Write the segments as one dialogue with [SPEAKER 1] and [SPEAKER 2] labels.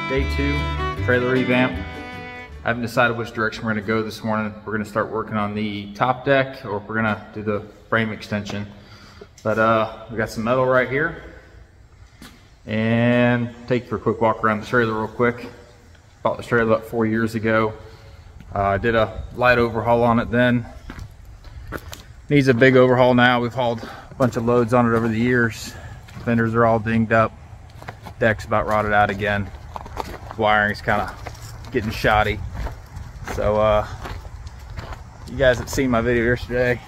[SPEAKER 1] Day 2, trailer revamp. I haven't decided which direction we're gonna go this morning. We're gonna start working on the top deck, or if we're gonna do the frame extension. But we got some metal right here. And take you for a quick walk around the trailer real quick. Bought this trailer about 4 years ago. I did a light overhaul on it then. Needs a big overhaul now. We've hauled a bunch of loads on it over the years. Fenders are all dinged up. Deck's about rotted out again. Wiring's kind of getting shoddy. So you guys have seen my video yesterday.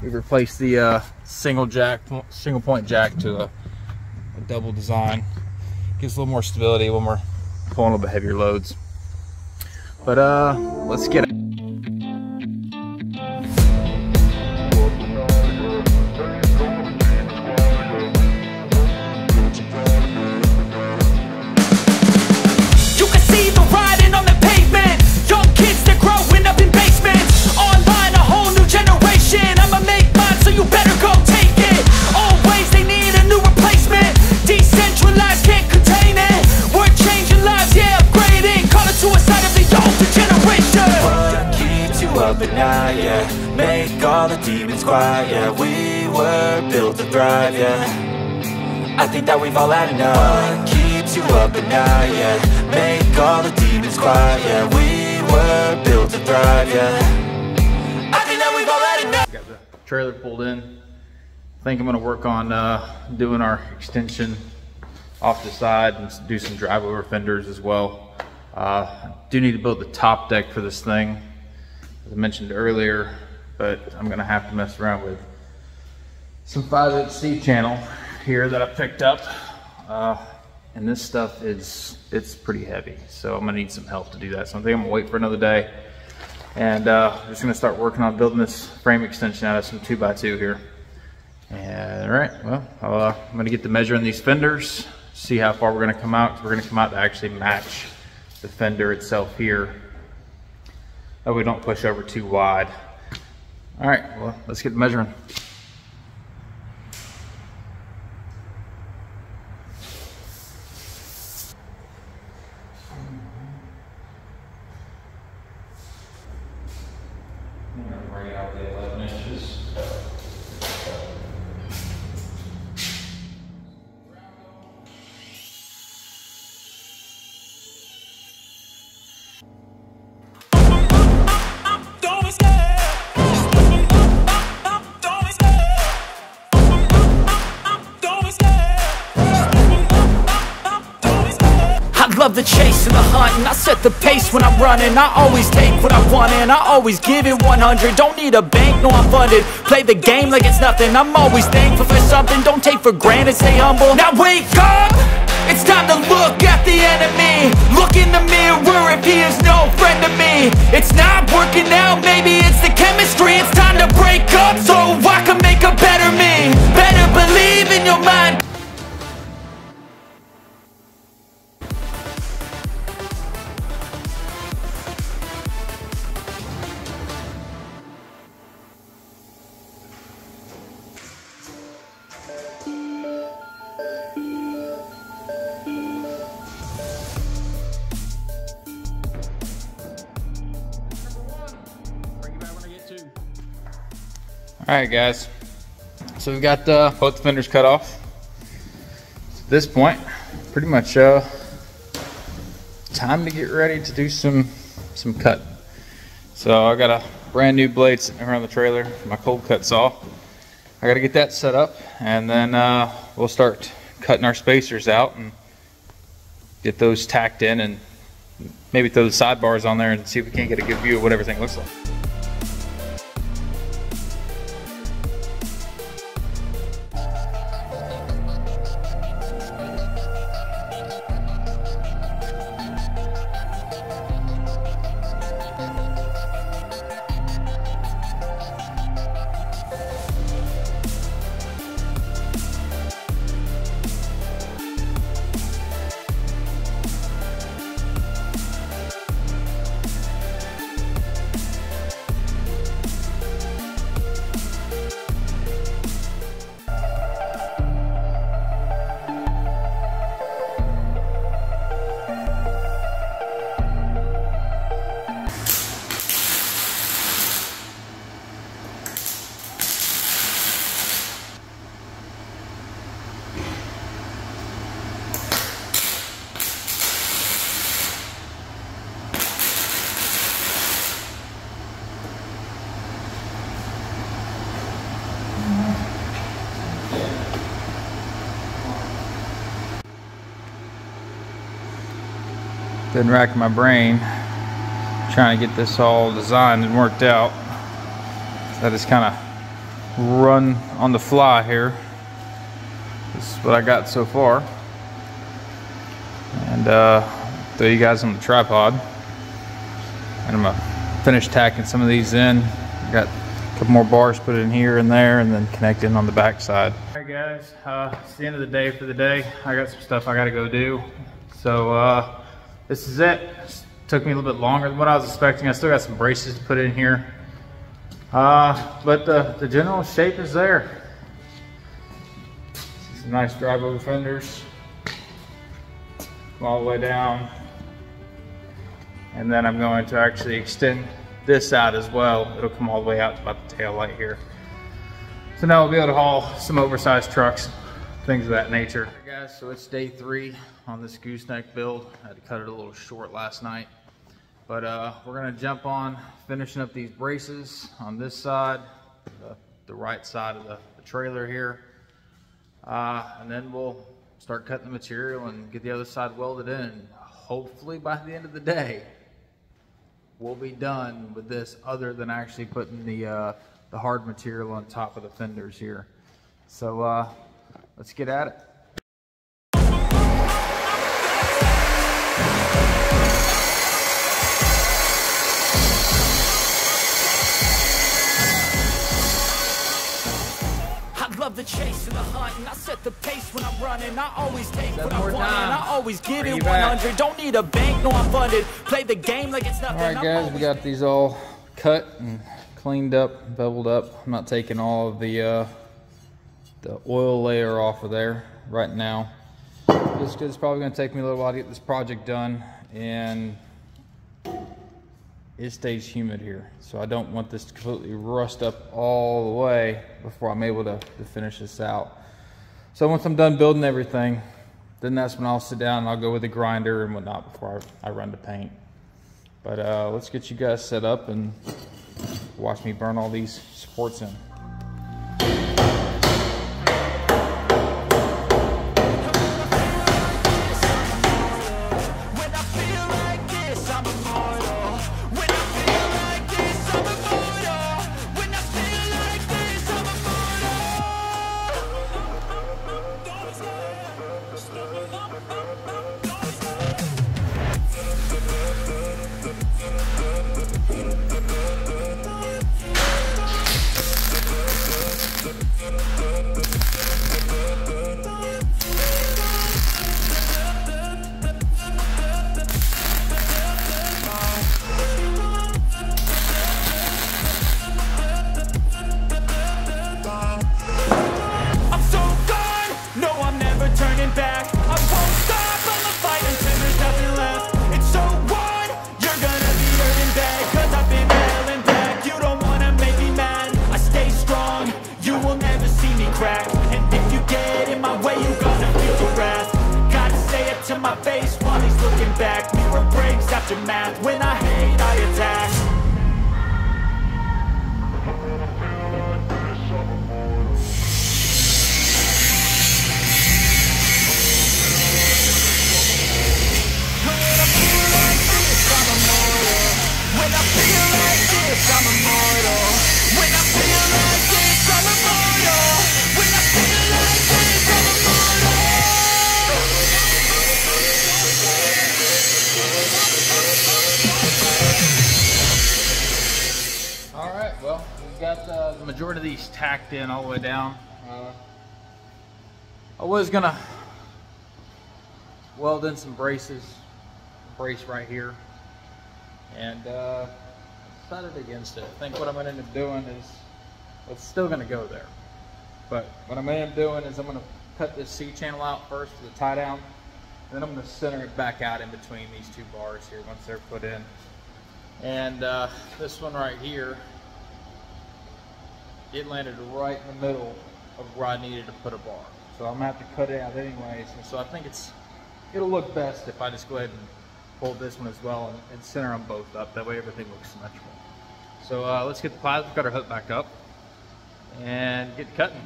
[SPEAKER 1] We replaced the single point jack to a double design. Gives a little more stability when we're pulling a little bit heavier loads. But let's get it.
[SPEAKER 2] Make all the demons quiet, yeah. We were built to thrive, yeah. I think that we've all had enough. What keeps you up at night, yeah. Make all the demons quiet, yeah. We were built to thrive, yeah. I think that we've all had enough.
[SPEAKER 1] Got the trailer pulled in. I think I'm gonna work on doing our extension off the side and do some drive over fenders as well. Do need to build the top deck for this thing, as I mentioned earlier, but I'm gonna have to mess around with some 5-inch C channel here that I picked up. And this stuff it's pretty heavy. So I'm gonna need some help to do that. So I think I'm gonna wait for another day. And I'm just gonna start working on building this frame extension out of some 2x2 here. And all right, well, I'm gonna get to measuring these fenders, see how far we're gonna come out, 'cause we're gonna come out to actually match the fender itself here. That we don't push over too wide. All right, well, let's get measuring. I'm gonna bring out the 11 inches.
[SPEAKER 2] Love the chase and the hunt, and I set the pace when I'm running. I always take what I want and I always give it 100. Don't need a bank, no I'm funded. Play the game like it's nothing. I'm always thankful for something. Don't take for granted, stay humble. Now wake up, it's time to look at the enemy. Look in the mirror if he is no friend to me. It's not working out, maybe it's the chemistry. It's time to break up so I can make a better me. Better believe in your mind.
[SPEAKER 1] All right, guys. So we've got both the fenders cut off. So at this point, pretty much time to get ready to do some cut. So I got a brand new blade sitting around the trailer for my cold cut saw. I got to get that set up, and then we'll start cutting our spacers out and get those tacked in, and maybe throw the sidebars on there and see if we can't get a good view of what everything looks like. Been racking my brain trying to get this all designed and worked out. So I just kind of run on the fly here. This is what I got so far. And throw you guys on the tripod. And I'm gonna finish tacking some of these in. Got a couple more bars put in here and there, and then connect in on the back side. All right guys, it's the end of the day for the day. I got some stuff I gotta go do. So this is it. Took me a little bit longer than what I was expecting. I still got some braces to put in here. But the general shape is there. Some nice drive over fenders. Come all the way down. And then I'm going to actually extend this out as well. It'll come all the way out to about the tail light here. So now we'll be able to haul some oversized trucks, things of that nature. All right, guys, so it's day 3 on this gooseneck build. I had to cut it a little short last night. But we're gonna jump on finishing up these braces on this side, the right side of the trailer here. And then we'll start cutting the material and get the other side welded in. Hopefully by the end of the day, we'll be done with this, other than actually putting the hard material on top of the fenders here. So let's get at it.
[SPEAKER 2] The chase and the hunt, and I set the pace when I'm running. I always take what I want, and I always give it 100. Don't need a bank, no, I'm funded. Play the game like it's nothing.
[SPEAKER 1] All right, guys, we got these all cut and cleaned up, beveled up. I'm not taking all of the oil layer off of there right now. Just because it's probably going to take me a little while to get this project done, and it stays humid here, so I don't want this to completely rust up all the way before I'm able to finish this out. So once I'm done building everything, then that's when I'll sit down and I'll go with the grinder and whatnot before I run to paint. But let's get you guys set up and watch me burn all these supports in.
[SPEAKER 2] My face while he's looking back. Mirror breaks after math. When I hate, I attack. When I feel like this, I'm immortal. When I feel like this, I'm immortal. When I feel like this, I'm immortal. When I feel like this, I'm immortal.
[SPEAKER 1] All right, well, we've got the majority of these tacked in all the way down. I was gonna weld in some braces, brace right here, and decided against it. I think what I'm gonna end up doing is, well, it's still gonna go there, but what I'm gonna end up doing is I'm gonna cut this C-channel out first for the tie down, then I'm gonna center it back out in between these two bars here once they're put in. And this one right here, it landed right in the middle of where I needed to put a bar. So I'm gonna have to cut it out anyways. And so I think it'll look best if I just go ahead and pull this one as well and center them both up. That way everything looks symmetrical. So let's get the plasma cutter hooked back up and get cutting.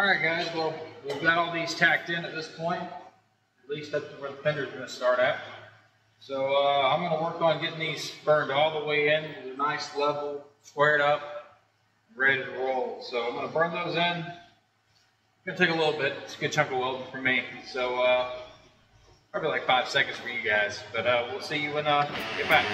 [SPEAKER 1] Alright guys, well, we've got all these tacked in at this point, at least up to where the fender's going to start at. So I'm going to work on getting these burned all the way in with a nice level, squared up, ready to roll. So I'm going to burn those in. It's going to take a little bit. It's a good chunk of welding for me. So probably like 5 seconds for you guys. But we'll see you when I get back.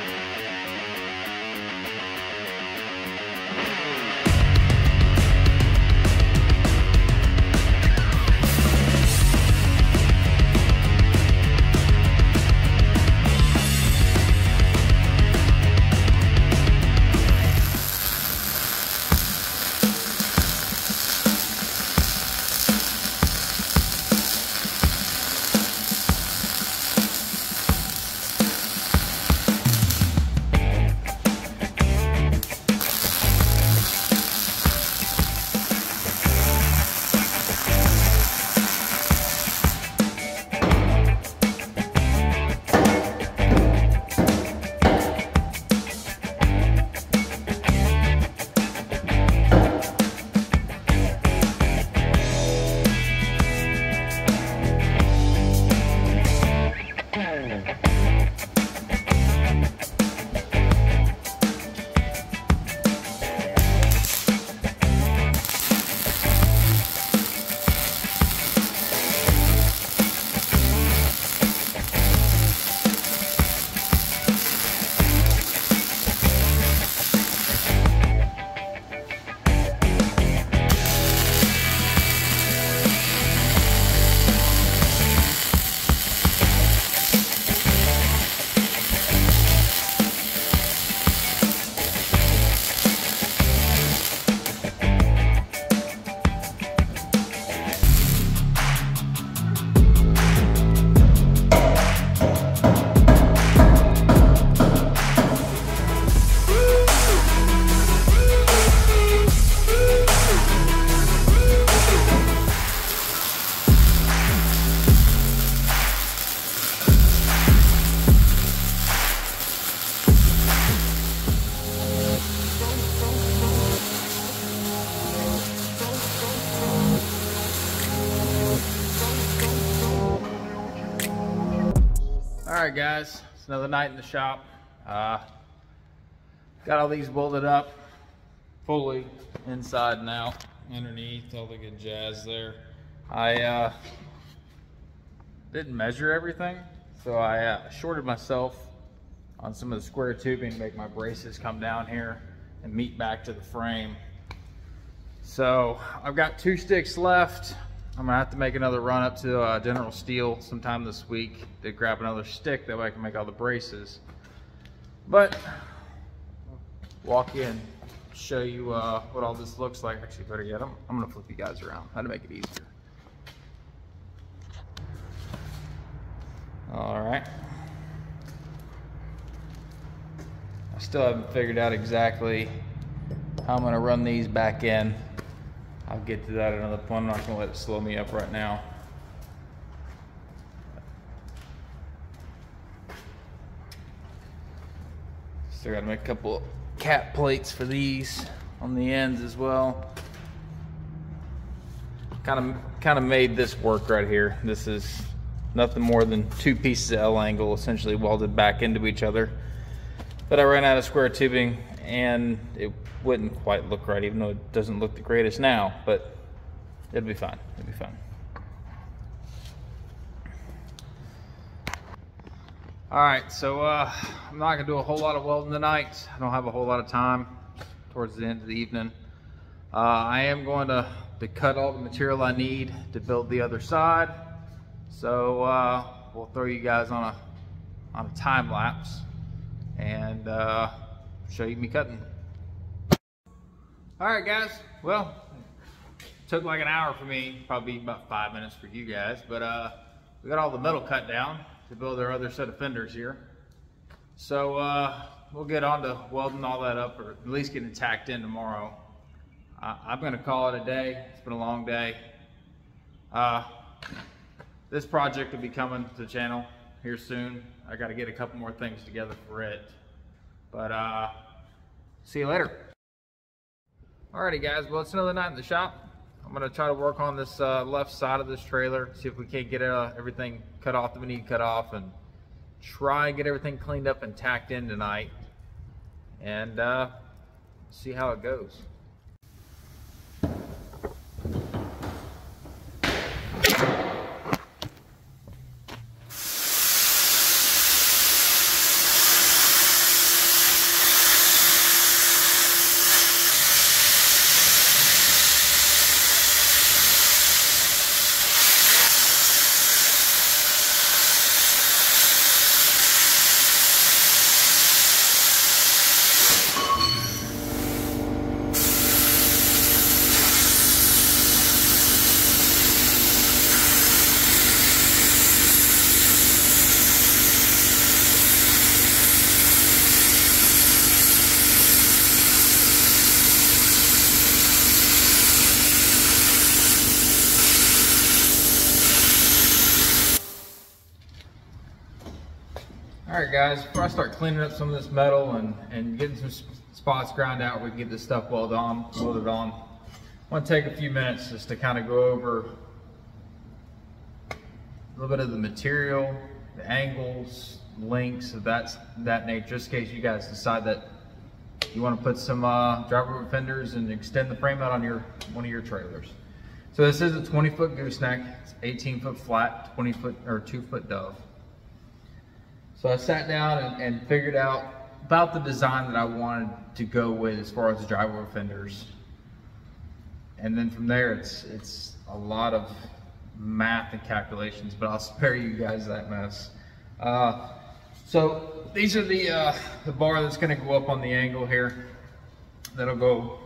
[SPEAKER 1] Alright guys, it's another night in the shop. Got all these welded up fully inside and out, underneath, all the good jazz there. I didn't measure everything, so I shorted myself on some of the square tubing to make my braces come down here and meet back to the frame. So I've got 2 sticks left. I'm gonna have to make another run up to General Steel sometime this week to grab another stick, that way I can make all the braces. But walk in, show you what all this looks like. Actually, better yet, I'm gonna flip you guys around, how to make it easier. All right. I still haven't figured out exactly how I'm gonna run these back in. I'll get to that at another point. I'm not gonna let it slow me up right now. Still gotta make a couple of cap plates for these on the ends as well. Kind of made this work right here. This is nothing more than 2 pieces of L angle essentially welded back into each other. But I ran out of square tubing and it wouldn't quite look right, even though it doesn't look the greatest now, but it'll be fine. It'll be fine. All right, so I'm not gonna do a whole lot of welding tonight. I don't have a whole lot of time towards the end of the evening. I am going to cut all the material I need to build the other side. So we'll throw you guys on a time lapse and show you me cutting. All right, guys. Well, it took like an hour for me, probably about 5 minutes for you guys, but we got all the metal cut down to build our other set of fenders here. So we'll get on to welding all that up, or at least getting it tacked in tomorrow. I'm gonna call it a day. It's been a long day. This project will be coming to the channel here soon. I gotta get a couple more things together for it. But see you later. Alrighty guys, well, it's another night in the shop. I'm gonna try to work on this left side of this trailer, see if we can't get everything cut off that we need cut off, and try and get everything cleaned up and tacked in tonight, and see how it goes. Alright guys, before I start cleaning up some of this metal and getting some spots ground out, we can get this stuff welded on. I want to take a few minutes just to kind of go over a little bit of the material, the angles, links of that nature, just in case you guys decide that you want to put some driver fenders and extend the frame out on one of your trailers. So this is a 20-foot gooseneck, it's 18-foot flat, 20-foot or 2-foot dove. So I sat down and figured out about the design that I wanted to go with as far as the driver fenders. And then from there, it's a lot of math and calculations, but I'll spare you guys that mess. So these are the bar that's gonna go up on the angle here. That'll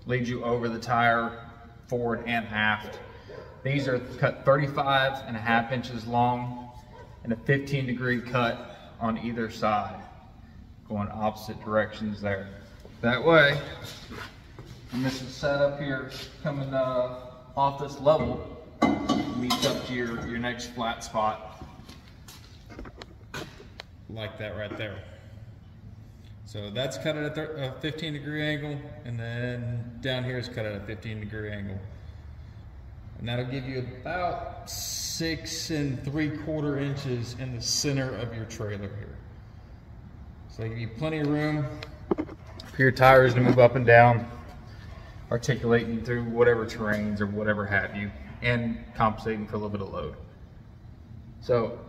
[SPEAKER 1] lead you over the tire, forward and aft. These are cut 35.5 inches long and a 15-degree cut on either side, going opposite directions there. That way, when this is set up here, coming off this level, meets up to your next flat spot, like that right there. So that's cut at a 15-degree angle, and then down here is cut at a 15-degree angle. And that'll give you about 6 3/4 inches in the center of your trailer here. So give you plenty of room for your tires to move up and down, articulating through whatever terrains or whatever have you, and compensating for a little bit of load. So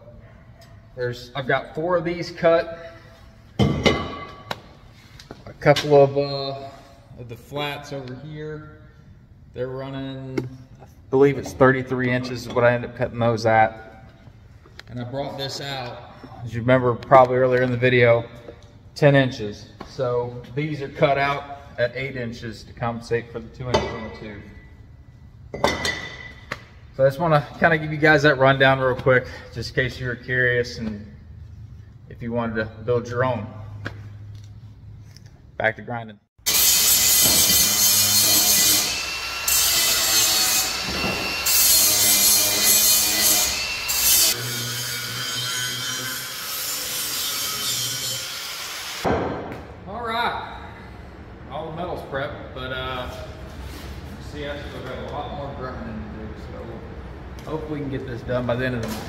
[SPEAKER 1] I've got 4 of these cut, a couple of the flats over here. They're running, I believe it's 33 inches is what I ended up cutting those at. And I brought this out, as you remember probably earlier in the video, 10 inches. So these are cut out at 8 inches to compensate for the 2 inches on the tube. So I just want to kind of give you guys that rundown real quick, just in case you were curious and if you wanted to build your own. Back to grinding. All the metal's prepped, but see, I still got a lot more grinding to do, so hopefully we can get this done by the end of the night.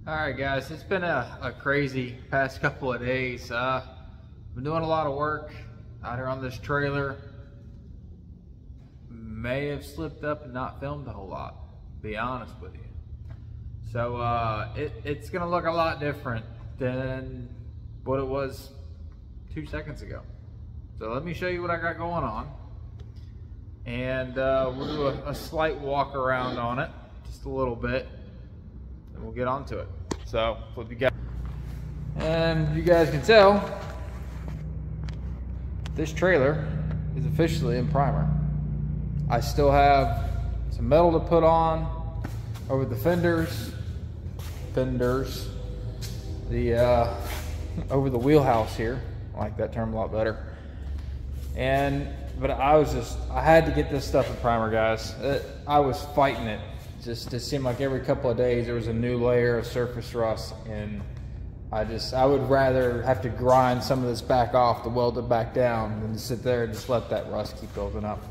[SPEAKER 1] All right, guys, it's been a crazy past couple of days. Been doing a lot of work out here on this trailer. May have slipped up and not filmed a whole lot, to be honest with you. So it's gonna look a lot different than what it was 2 seconds ago. So let me show you what I got going on. And we'll do a slight walk around on it, just a little bit, and we'll get onto it. So flip you guys. And you guys can tell, this trailer is officially in primer. I still have some metal to put on over the fenders, the over the wheelhouse here. I like that term a lot better. But I had to get this stuff in primer, guys. I was fighting it. It seemed like every couple of days there was a new layer of surface rust, and I would rather have to grind some of this back off to weld it back down than to sit there and just let that rust keep building up.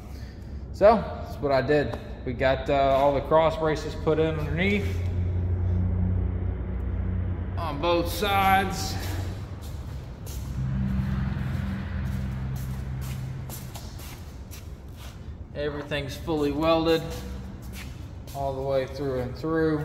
[SPEAKER 1] So that's what I did. We got all the cross braces put in underneath on both sides. Everything's fully welded all the way through and through.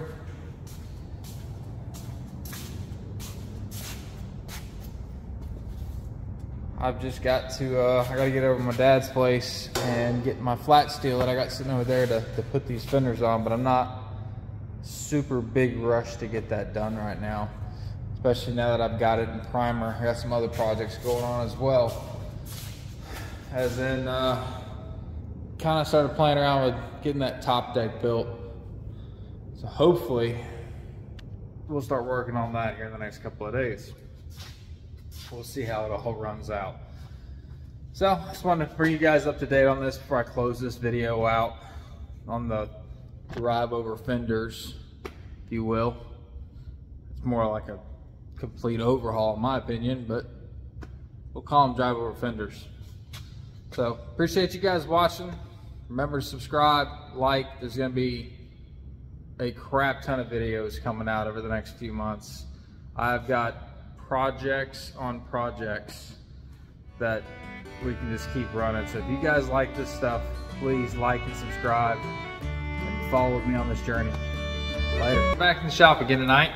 [SPEAKER 1] I've just got to, I gotta get over to my dad's place and get my flat steel that I got sitting over there to put these fenders on, but I'm not super big rush to get that done right now, especially now that I've got it in primer. I got some other projects going on as well. As in, kind of started playing around with getting that top deck built. So hopefully we'll start working on that here in the next couple of days. We'll see how it all runs out. So I just wanted to bring you guys up to date on this before I close this video out on the drive over fenders, if you will. It's more like a complete overhaul in my opinion, but we'll call them drive over fenders. So appreciate you guys watching. Remember to subscribe, like. There's gonna be a crap ton of videos coming out over the next few months. I've got projects on projects that we can just keep running. So if you guys like this stuff, please like and subscribe and follow with me on this journey. Later. Back in the shop again tonight.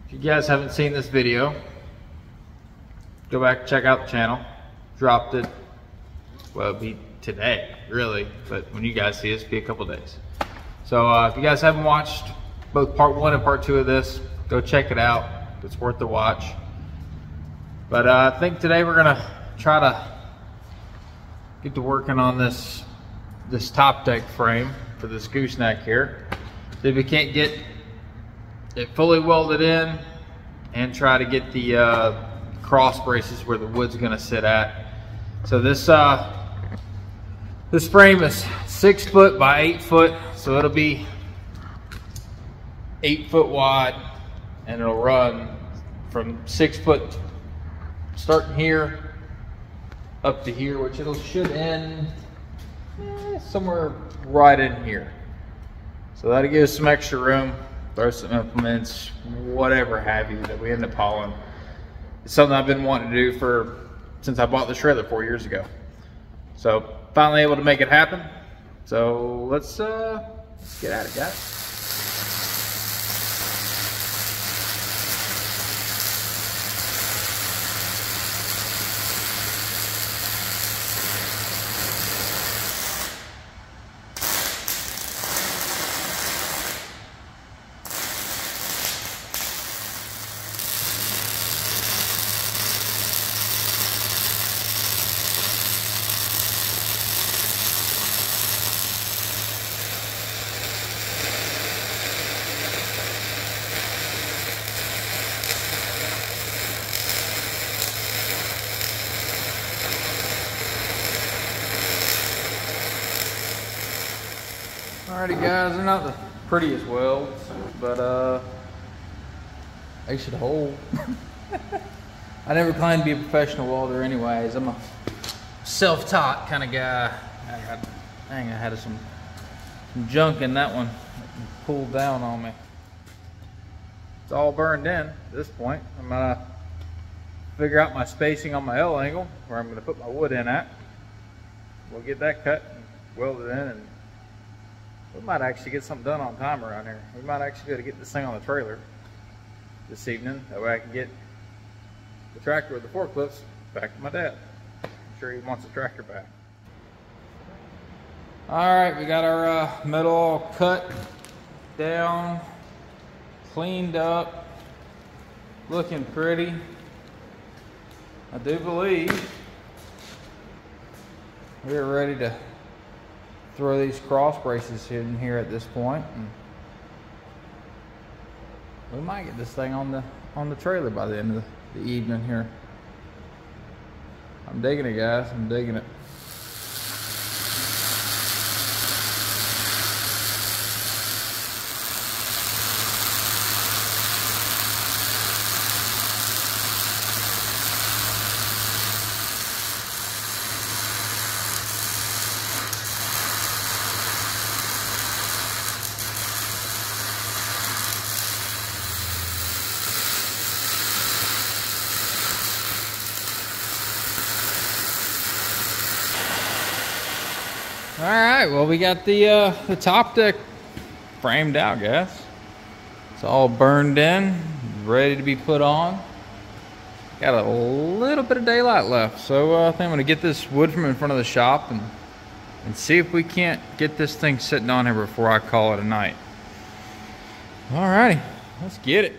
[SPEAKER 1] If you guys haven't seen this video, go back and check out the channel. Dropped it, well, it'll be today, really, but when you guys see it, it'll be a couple days. So if you guys haven't watched both part 1 and part 2 of this, go check it out. It's worth the watch. But I think today we're gonna try to get to working on this top deck frame for this gooseneck here. See if we can't get it fully welded in and try to get the cross braces where the wood's gonna sit at. So this frame is 6 foot by 8 foot, so it'll be 8 foot wide, and it'll run from 6 foot starting here up to here, which should end somewhere right in here. So that'll give us some extra room, throw some implements, whatever have you that we end up hauling. It's something I've been wanting to do since I bought this trailer 4 years ago. So finally able to make it happen. So let's get at it, guys. Alrighty guys, they're not the prettiest welds, but they should hold. I never claimed to be a professional welder anyways. I'm a self-taught kind of guy. I think I had some junk in that one that pulled down on me. it's all burned in at this point. I'm gonna figure out my spacing on my L angle where I'm gonna put my wood in at. We'll get that cut and welded in, and we might actually get something done on time around here. We might actually be able to get this thing on the trailer this evening. That way I can get the tractor with the forklifts back to my dad. I'm sure he wants the tractor back. All right, we got our metal all cut down, cleaned up, looking pretty. I do believe we're ready to throw these cross braces in here at this point, and we might get this thing on the trailer by the end of the evening here. I'm digging it, guys. I'm digging it. All right, well, we got the top deck framed out, guys. It's all burned in, ready to be put on. Got a little bit of daylight left, so I think I'm gonna get this wood from in front of the shop and see if we can't get this thing sitting on here before I call it a night. All righty, let's get it.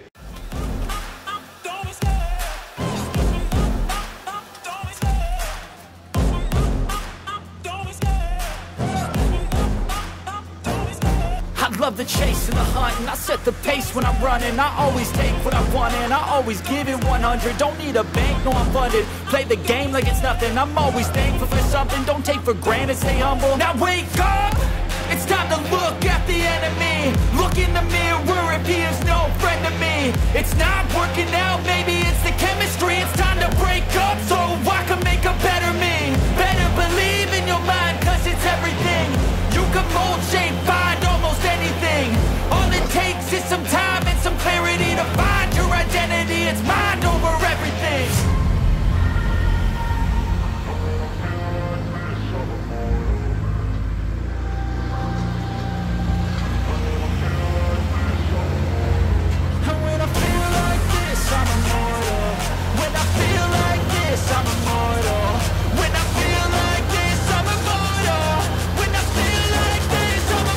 [SPEAKER 2] Love the chase and the hunt, and I set the pace when I'm running. I always take what I want and I always give it 100. Don't need a bank, no I'm funded. Play the game like it's nothing. I'm always thankful for something. Don't take for granted, stay humble. Now wake up! It's time to look at the enemy. Look in the mirror if he is no friend to me. It's not working out, maybe it's the chemistry. It's time to break up so I can make a better me. Better believe in your mind, cause it's everything. You can mold, shape, find almost anything. All it takes is some time and some clarity to find your identity. It's mind over everything. And when I feel like this, I'm immortal. When I feel like this, I'm immortal. When I feel like this, I'm immortal. When I feel like this, I'm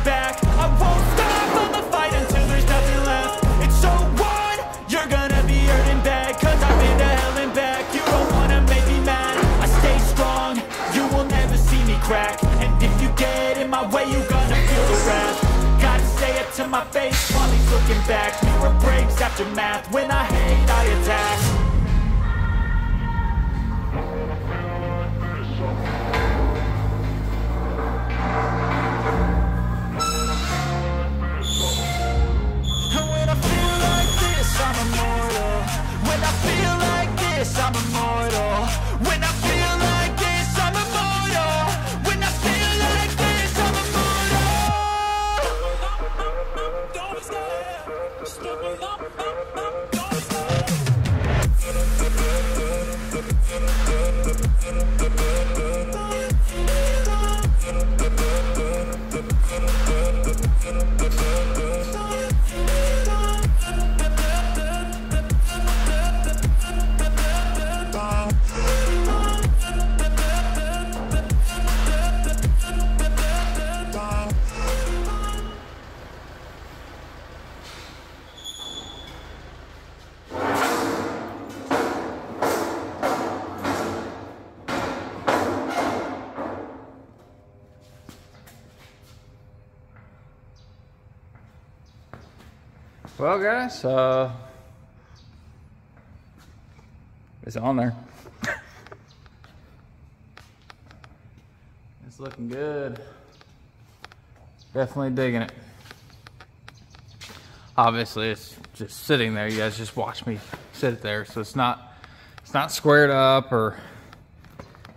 [SPEAKER 2] back. I won't stop on the fight until there's nothing left. It's so on, you're gonna be hurting bad. Cause I've been to hell and back. You don't wanna make me mad. I stay strong, you will never see me crack. And if you get in my way, you're gonna feel the wrath. Gotta say it to my face while he's looking back. Mirror breaks after math. When I hate, I attack. I'm immortal. When I feel like this, I'm immortal. When I feel like this, I'm immortal. When I feel like this, I'm immortal.
[SPEAKER 1] Well, guys, it's on there. It's looking good. Definitely digging it. Obviously, it's just sitting there. You guys just watch me sit there, so it's not squared up or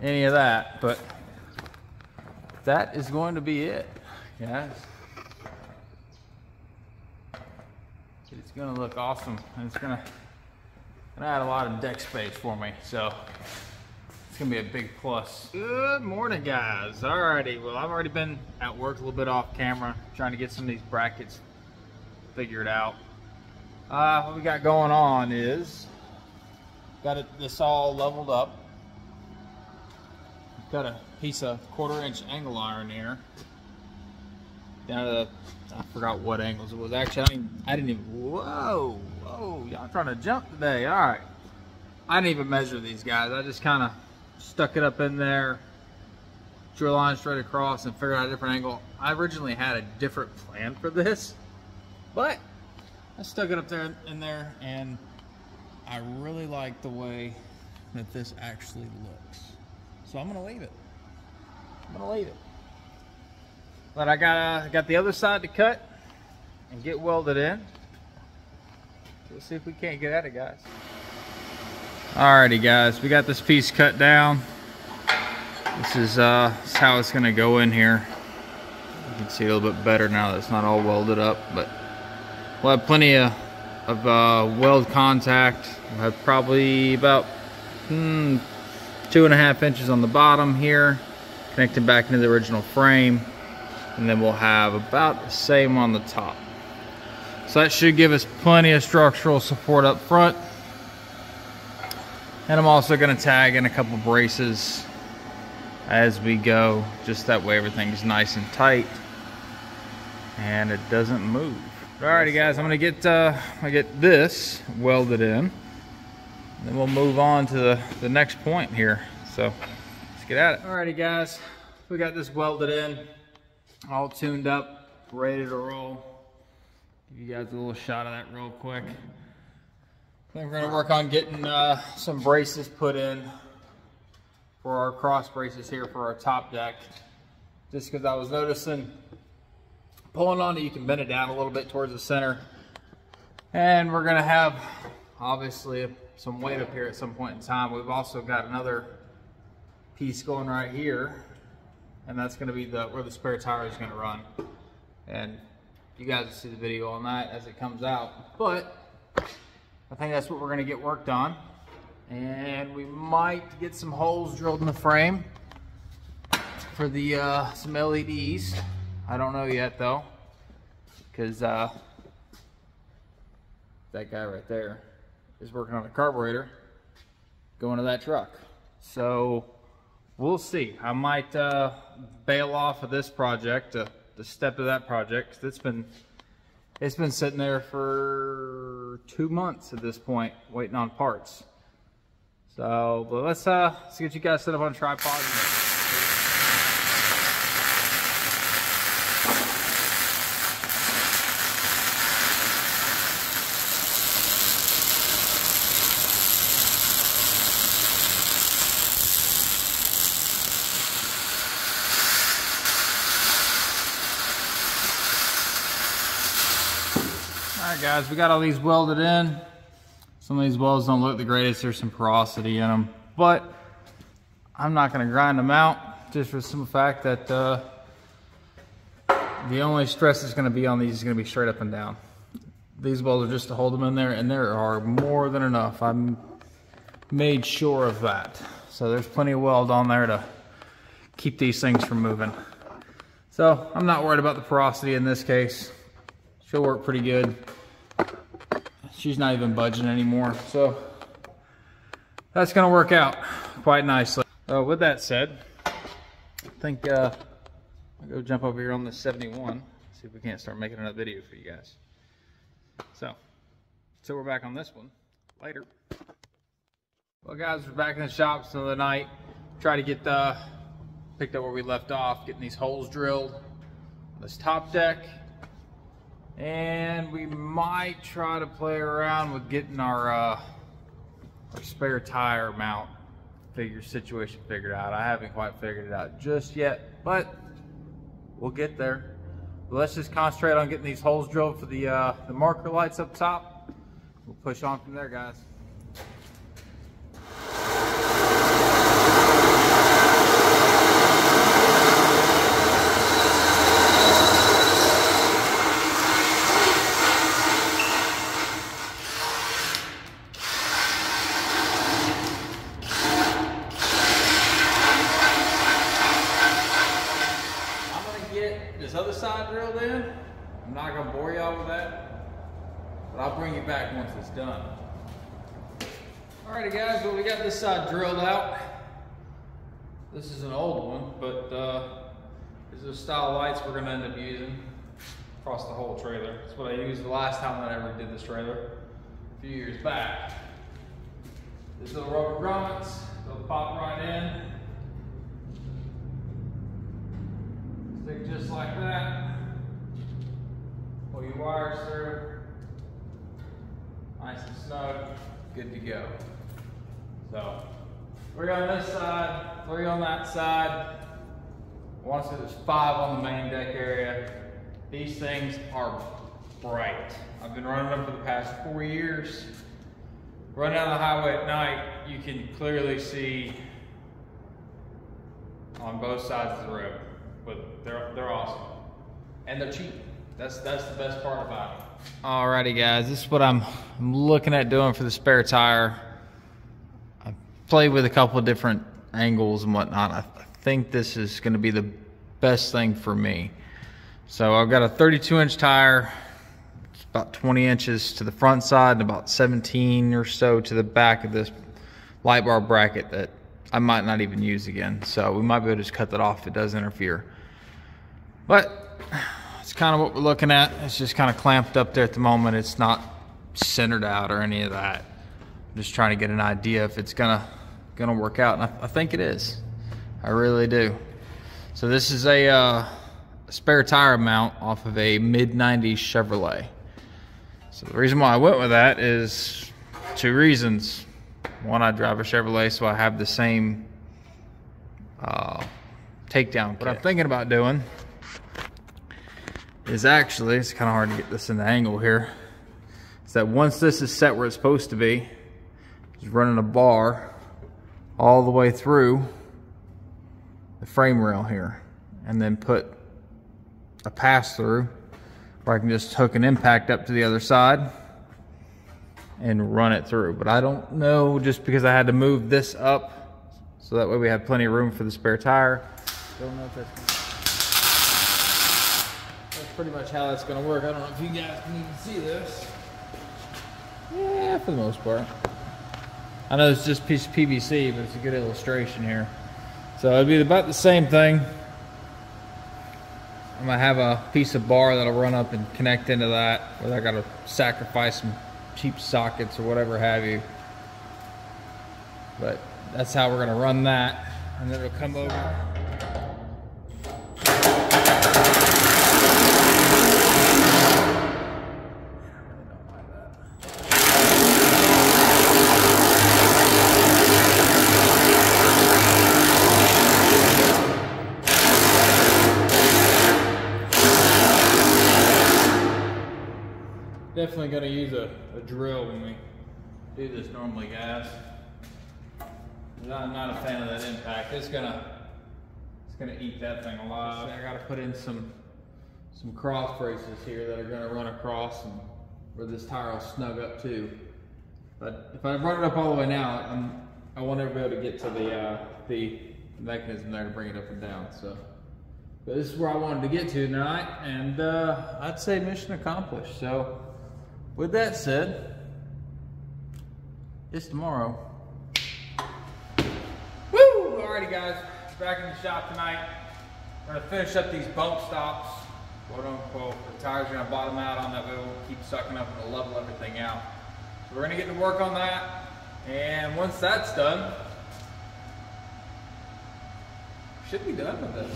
[SPEAKER 1] any of that. But that is going to be it, guys. It's gonna look awesome, and it's gonna add a lot of deck space for me, so it's gonna be a big plus. Good morning, guys. Alrighty, well, I've already been at work a little bit off camera, trying to get some of these brackets figured out. What we got going on is this all leveled up. Got a piece of 1/4-inch angle iron here. Down to I forgot what angles it was. Actually, I didn't even. Whoa, y'all trying to jump today? All right. I didn't even measure these guys. I just kind of stuck it up in there, drew a line straight across, and figured out a different angle. I originally had a different plan for this, but I stuck it up there in there, and I really like the way that this actually looks. So I'm gonna leave it. But I got the other side to cut and get welded in. Let's see if we can't get at it, guys. Alrighty, guys, we got this piece cut down. This is how it's gonna go in here. You can see a little bit better now that it's not all welded up, but we'll have plenty of weld contact. We'll have probably about 2.5 inches on the bottom here, connected back into the original frame. And then we'll have about the same on the top. So that should give us plenty of structural support up front. And I'm also going to tag in a couple braces as we go, just that way everything's nice and tight and it doesn't move. Alrighty, guys, I'm going to get this welded in. Then we'll move on to the next point here. So let's get at it. Alrighty, guys, we got this welded in, all tuned up, ready to roll. Give you guys a little shot of that real quick. Then we're going to work on getting some braces put in for our cross braces here for our top deck. Just because I was noticing pulling on it, you can bend it down a little bit towards the center. And we're going to have, obviously, some weight up here at some point in time. We've also got another piece going right here. And that's going to be where the spare tire is going to run. And you guys will see the video on that as it comes out. But I think that's what we're going to get worked on. And we might get some holes drilled in the frame for the some LEDs. I don't know yet though, because that guy right there is working on a carburetor going to that truck. So we'll see. I might bail off of this project to step to that project. It's been sitting there for 2 months at this point, waiting on parts. So, but let's get you guys set up on a tripod. Alright guys, we got all these welded in. Some of these welds don't look the greatest, there's some porosity in them, but I'm not going to grind them out, just for the simple fact that the only stress that's going to be on these is going to be straight up and down. These welds are just to hold them in there, and there are more than enough. I'm made sure of that. So there's plenty of weld on there to keep these things from moving. So I'm not worried about the porosity in this case. She'll work pretty good. She's not even budging anymore, so that's gonna work out quite nicely. With that said, I think I'll go jump over here on the 71, see if we can't start making another video for you guys. So we're back on this one later. Well guys, we're back in the shop for the night. Try to get picked up where we left off, getting these holes drilled on this top deck. And we might try to play around with getting our spare tire mount situation figured out. I haven't quite figured it out just yet, but we'll get there. But let's just concentrate on getting these holes drilled for the marker lights up top. We'll push on from there, guys. Other side drilled in. I'm not gonna bore y'all with that, but I'll bring you back once it's done. Alrighty guys, well we got this side drilled out. This is an old one, but these are the style lights we're gonna end up using across the whole trailer. That's what I used the last time that I ever did this trailer, a few years back. These little rubber grommets, they'll pop right in. Stick just like that. Pull your wires through. Nice and snug. Good to go. So, 3 on this side, 3 on that side. I want to say there's 5 on the main deck area. These things are bright. I've been running them for the past 4 years. Running down the highway at night, you can clearly see on both sides of the road. But they're awesome, and they're cheap. That's the best part about it. Alrighty guys, this is what I'm looking at doing for the spare tire. I played with a couple of different angles and whatnot. I think this is going to be the best thing for me. So I've got a 32-inch tire. It's about 20 inches to the front side and about 17 or so to the back of this light bar bracket that I might not even use again. So we might be able to just cut that off if it does interfere. But it's kind of what we're looking at. It's just kind of clamped up there at the moment. It's not centered out or any of that. I'm just trying to get an idea if it's gonna work out, and I think it is. I really do. So this is a spare tire mount off of a mid-90s Chevrolet. So the reason why I went with that is 2 reasons. One, I drive a Chevrolet, so I have the same takedown kit. What I'm thinking about doing is actually, it's kind of hard to get this in the angle here, is that once this is set where it's supposed to be, just running a bar all the way through the frame rail here, and then put a pass-through where I can just hook an impact up to the other side and run it through. But I don't know, just because I had to move this up so that way we have plenty of room for the spare tire. Don't know if that's pretty much how that's going to work. I don't know if you guys can even see this. Yeah, for the most part. I know it's just a piece of PVC, but it's a good illustration here. So it'll be about the same thing. I'm going to have a piece of bar that'll run up and connect into that, whether I got to sacrifice some cheap sockets or whatever have you. But that's how we're going to run that. And then it'll come over. Definitely going to use a drill when we do this normally, guys. I'm not a fan of that impact. It's gonna eat that thing alive. I got to put in some cross braces here that are going to run across and where this tire will snug up too. But if I run it up all the way now, I won't ever be able to get to the mechanism there to bring it up and down. So, but this is where I wanted to get to tonight, and I'd say mission accomplished. So, with that said, it's tomorrow. Woo! Alrighty guys, back in the shop tonight. We're gonna finish up these bump stops, quote unquote. The tires are gonna bottom out on that way, we'll keep sucking up and level everything out. So we're gonna get to work on that, and once that's done, should be done with this.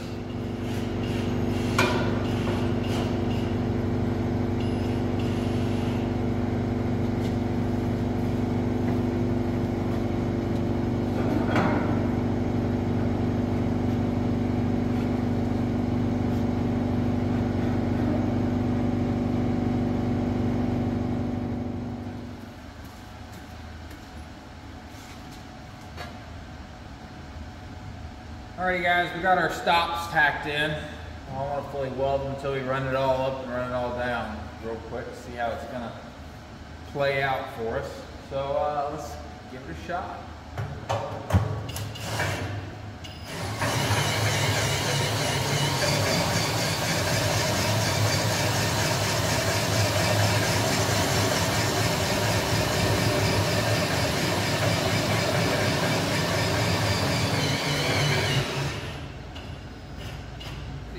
[SPEAKER 1] Alrighty guys, we got our stops tacked in. I don't want to fully weld them until we run it all up and run it all down real quick, see how it's gonna play out for us. So let's give it a shot.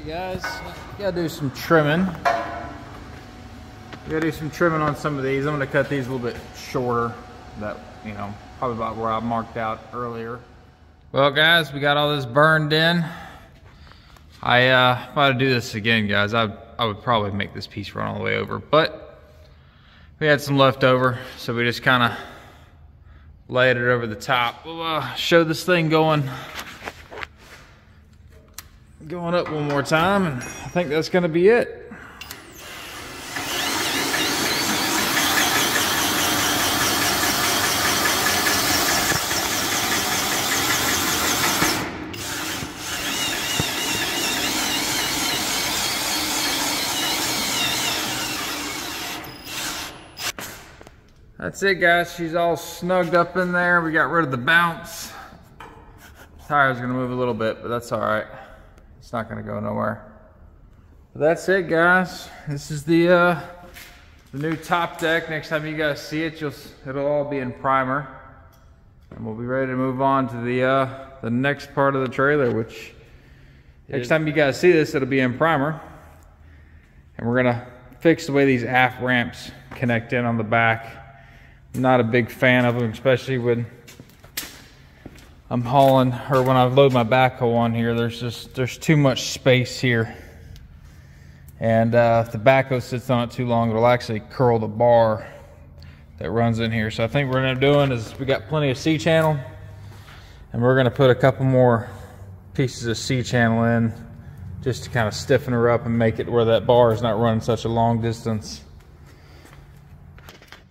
[SPEAKER 1] Guys, we gotta do some trimming. We gotta do some trimming on some of these. I'm gonna cut these a little bit shorter. That, you know, probably about where I marked out earlier. Well, guys, we got all this burned in. If I do this again, guys, I would probably make this piece run all the way over, but we had some left over, so we just kind of laid it over the top. We'll show this thing going up one more time, and I think that's going to be it. That's it, guys. She's all snugged up in there. We got rid of the bounce. Tire's going to move a little bit, but that's all right. It's not going to go nowhere. But that's it, guys. This is the new top deck. Next time you guys see it, it'll all be in primer, and we'll be ready to move on to the next part of the trailer. Which next time you guys see this, it'll be in primer, and we're gonna fix the way these aft ramps connect in on the back. I'm not a big fan of them, especially when I'm hauling, or when I load my backhoe on here. There's too much space here, and if the backhoe sits on it too long, it'll actually curl the bar that runs in here. So I think what we're gonna do is, we got plenty of C-channel, and we're gonna put a couple more pieces of C-channel in just to kind of stiffen her up and make it where that bar is not running such a long distance.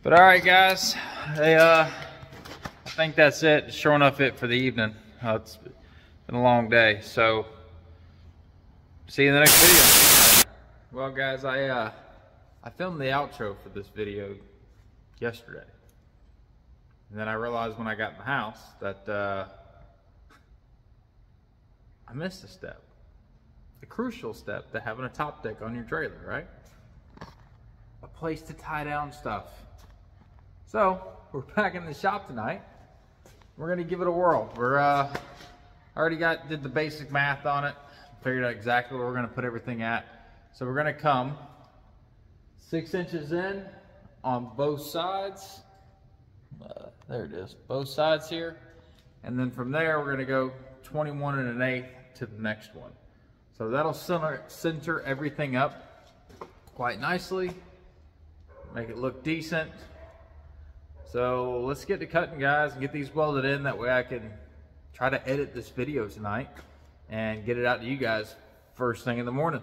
[SPEAKER 1] But all right, guys, I think that's it. Sure enough, it for the evening. It's been a long day, so see you in the next video. Well, guys, I filmed the outro for this video yesterday, and then I realized when I got in the house that I missed a step, the crucial step to having a top deck on your trailer, right? A place to tie down stuff. So we're back in the shop tonight. We're gonna give it a whirl. We're already did the basic math on it, figured out exactly where we're gonna put everything at. So we're gonna come 6 inches in on both sides. There it is, both sides here. And then from there, we're gonna go 21 1/8 to the next one. So that'll center everything up quite nicely, make it look decent. So let's get to cutting, guys, and get these welded in. That way I can try to edit this video tonight and get it out to you guys first thing in the morning.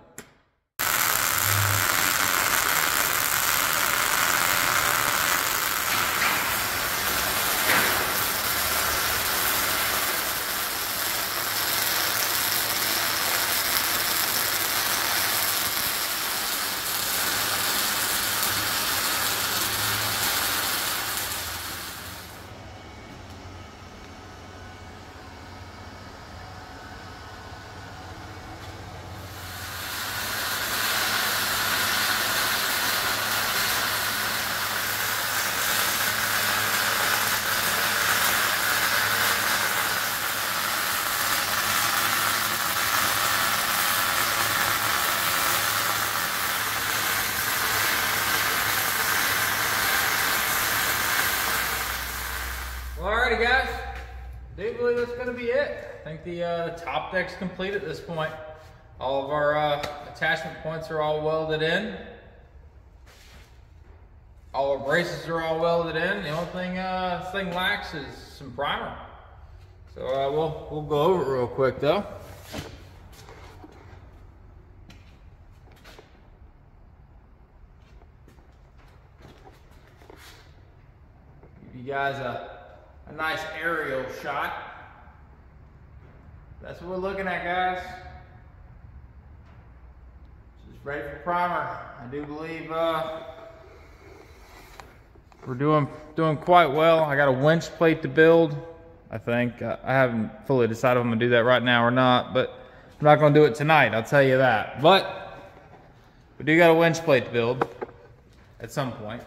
[SPEAKER 1] Alrighty, guys, I do believe that's going to be it. I think the top deck's complete at this point. All of our attachment points are all welded in. All our braces are all welded in. The only thing this thing lacks is some primer. So we'll go over it real quick though. Give you guys a nice aerial shot. That's what we're looking at, guys. Just ready for primer. I do believe we're doing quite well. I got a winch plate to build, I think. I haven't fully decided if I'm gonna do that right now or not, but I'm not gonna do it tonight, I'll tell you that. But we do got a winch plate to build at some point.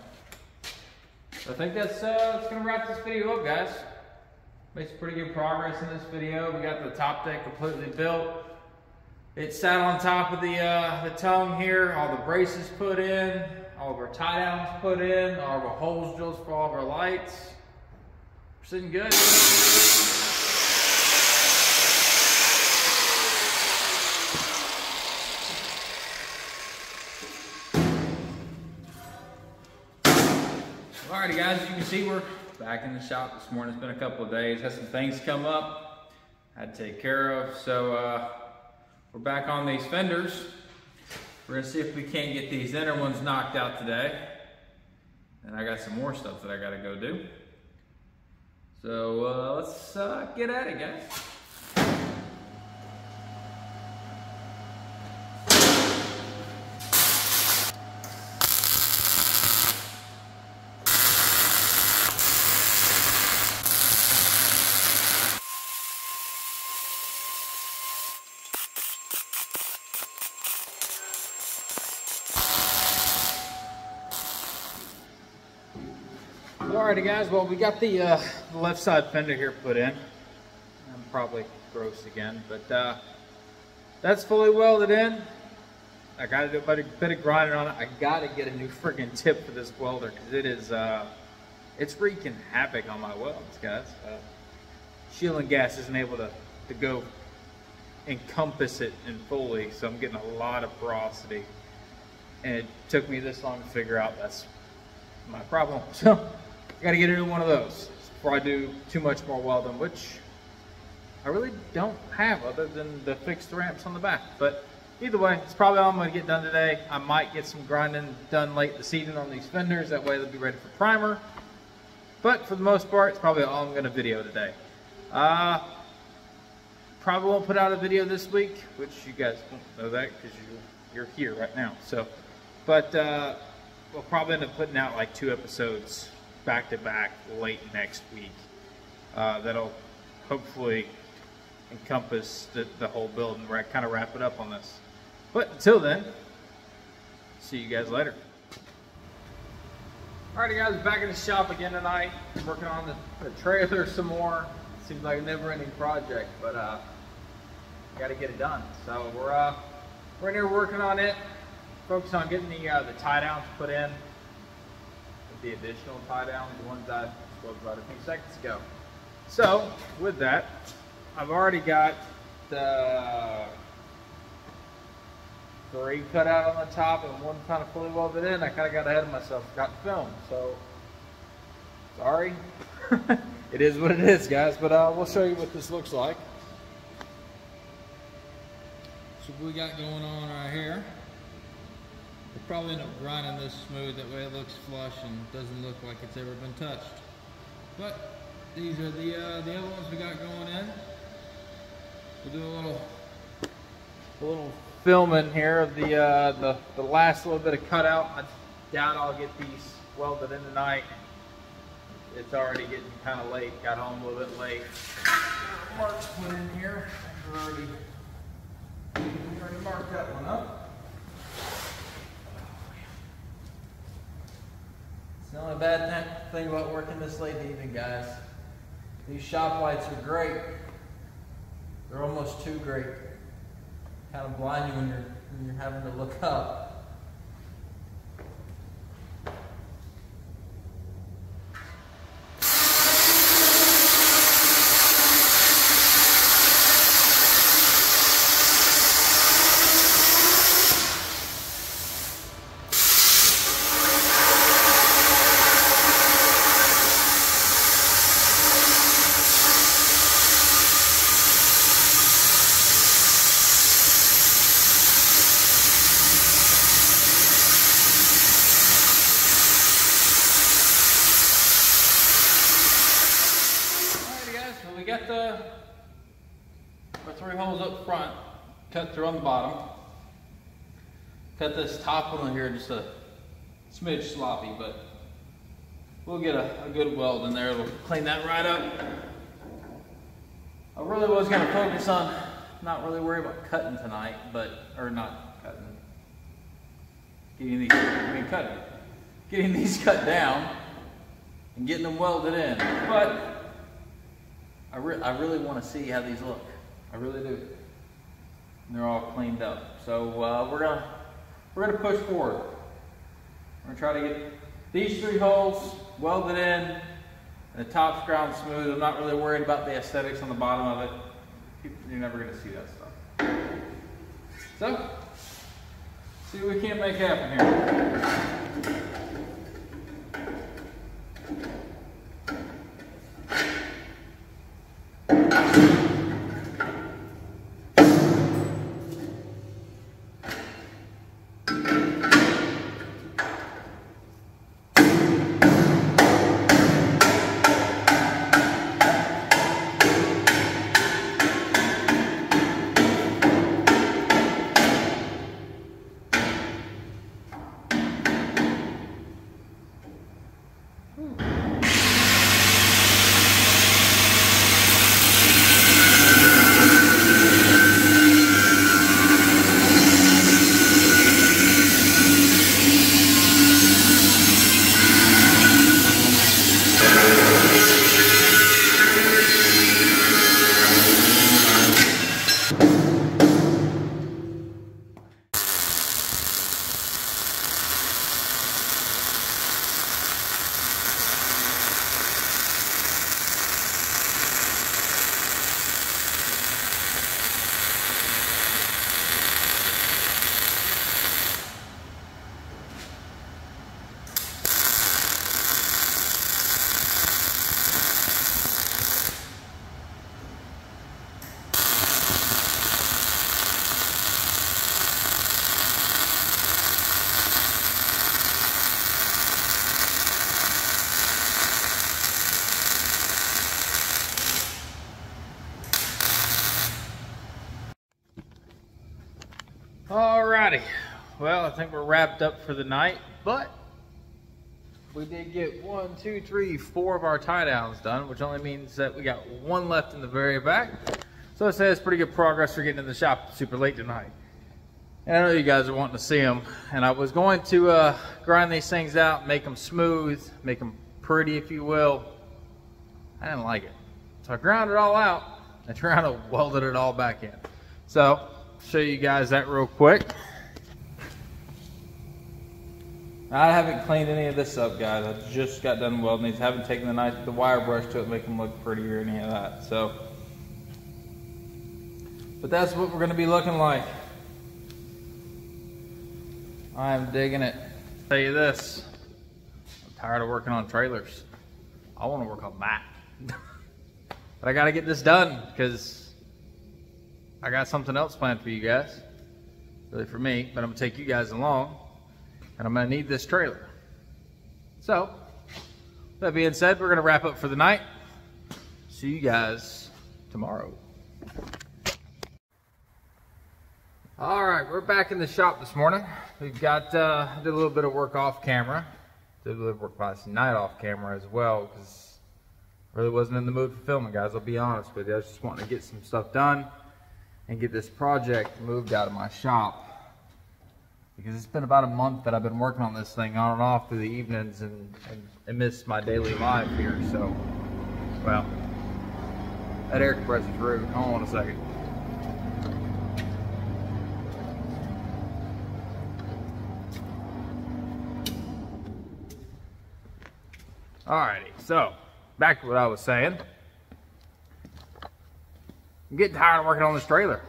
[SPEAKER 1] So I think that's gonna wrap this video up, guys. Made some pretty good progress in this video. We got the top deck completely built. It sat on top of the tongue here. All the braces put in, all of our tie downs put in, all of our holes drilled for all of our lights. We're sitting good. Alrighty guys, as you can see, we're back in the shop this morning. It's been a couple of days, had some things come up I had to take care of, so we're back on these fenders. We're gonna see if we can't get these inner ones knocked out today. And I got some more stuff that I gotta go do. So let's get at it, guys. Alrighty guys, well we got the left side fender here put in. I'm probably gross again, but that's fully welded in. I gotta do a bit of grinding on it. I gotta get a new friggin' tip for this welder because it is it's wreaking havoc on my welds, guys. Shielding gas isn't able to go encompass it in fully, so I'm getting a lot of porosity. And it took me this long to figure out that's my problem. So I gotta get a new one of those before I do too much more welding, which I really don't have other than the fixed ramps on the back. But either way, it's probably all I'm gonna get done today. I might get some grinding done late this evening on these fenders. That way they'll be ready for primer. But for the most part, it's probably all I'm gonna video today. Probably won't put out a video this week, which you guys won't know that because you're here right now. So, but we'll probably end up putting out like 2 episodes back to back late next week. That'll hopefully encompass the whole build and kind of wrap it up on this. But until then, see you guys later. Alrighty guys, back in the shop again tonight. Working on the trailer some more. Seems like a never-ending project, but got to get it done. So we're in here working on it. Focus on getting the tie downs put in. The additional tie downs, the ones I spoke about a few seconds ago. So with that, I've already got the 3 cut out on the top and 1 kind of fully welded in. I kind of got ahead of myself, forgot to film. So sorry. It is what it is, guys. But we'll show you what this looks like. So what we got going on right here. We'll probably end up grinding this smooth, that way it looks flush and doesn't look like it's ever been touched. But these are the other ones we got going in. We'll do a little filming here of the last little bit of cutout. I doubt I'll get these welded in tonight. It's already getting kind of late. Got home a little bit late. Mark's put in here. We already marked that one up. It's the only bad thing about working this late in the evening, guys. These shop lights are great. They're almost too great. Kind of blind you when you're having to look up. our 3 holes up front, cut through on the bottom. Cut this top one here just a smidge sloppy, but we'll get a good weld in there. We'll clean that right up. I really was going to focus on not really worry about cutting tonight, or not cutting, getting these cut down and getting them welded in. But I really want to see how these look. I really do. And they're all cleaned up. So we're gonna push forward. We're gonna try to get these 3 holes welded in, and the top's ground smooth. I'm not really worried about the aesthetics on the bottom of it. You're never gonna see that stuff. So, see what we can make happen here. Alrighty, well, I think we're wrapped up for the night, but we did get 1, 2, 3, 4 of our tie downs done, which only means that we got 1 left in the very back. So I say it's pretty good progress for getting in the shop super late tonight. And I know you guys are wanting to see them, and I was going to grind these things out, make them smooth, make them pretty, if you will. I didn't like it, so I ground it all out and trying to welded it all back in. So show you guys that real quick. I haven't cleaned any of this up, guys. I just got done welding these. I haven't taken the wire brush to it, make them look pretty or any of that. So, but that's what we're going to be looking like. I'm digging it. I'll tell you this, I'm tired of working on trailers. I want to work on that. But I got to get this done because I got something else planned for you guys. Really for me, but I'm going to take you guys along. And I'm going to need this trailer. So, that being said, we're going to wrap up for the night. See you guys tomorrow. Alright, we're back in the shop this morning. We've got, did a little bit of work off camera. Did a little work last night off camera as well, because I really wasn't in the mood for filming, guys. I'll be honest with you. I was just wanting to get some stuff done and get this project moved out of my shop. Because it's been about a month that I've been working on this thing on and off through the evenings and missed my daily life here. So, well, that air compressor's rude. Hold on a second. Alrighty, so back to what I was saying. I'm getting tired of working on this trailer,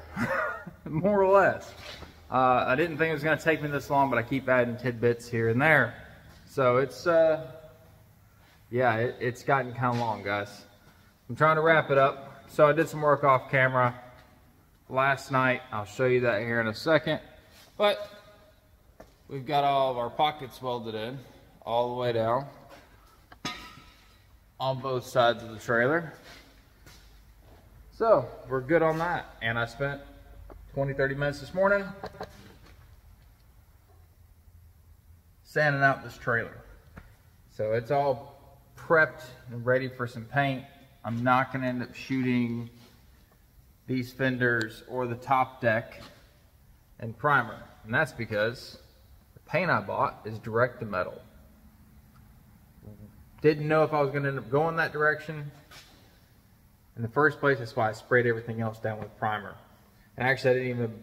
[SPEAKER 1] more or less. I didn't think it was going to take me this long, but I keep adding tidbits here and there. So it's, yeah, it's gotten kind of long, guys. I'm trying to wrap it up. So I did some work off camera last night. I'll show you that here in a second. But we've got all of our pockets welded in all the way down on both sides of the trailer. So we're good on that. And I spent 20-30 minutes this morning sanding out this trailer. So it's all prepped and ready for some paint. I'm not going to end up shooting these fenders or the top deck in primer. And that's because the paint I bought is direct to metal. Didn't know if I was going to end up going that direction in the first place. That's why I sprayed everything else down with primer. And actually I didn't even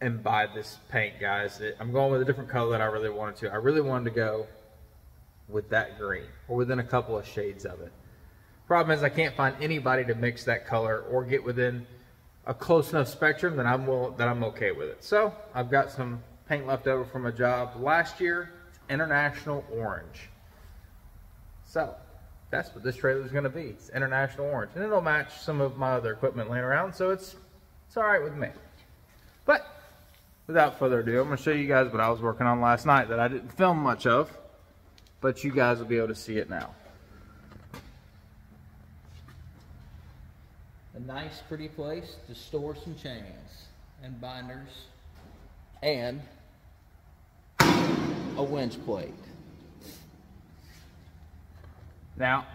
[SPEAKER 1] imbibe this paint, guys. I'm going with a different color that I really wanted to. I really wanted to go with that green, or within a couple of shades of it. Problem is I can't find anybody to mix that color or get within a close enough spectrum that I'm okay with it. So I've got some paint left over from a job last year. It's International Orange. So that's what this trailer is going to be. It's International Orange, and it'll match some of my other equipment laying around, so it's all right with me. But without further ado, I'm going to show you guys what I was working on last night that I didn't film much of, but you guys will be able to see it now.
[SPEAKER 3] A nice, pretty place to store some chains and binders and a winch plate.
[SPEAKER 1] Now,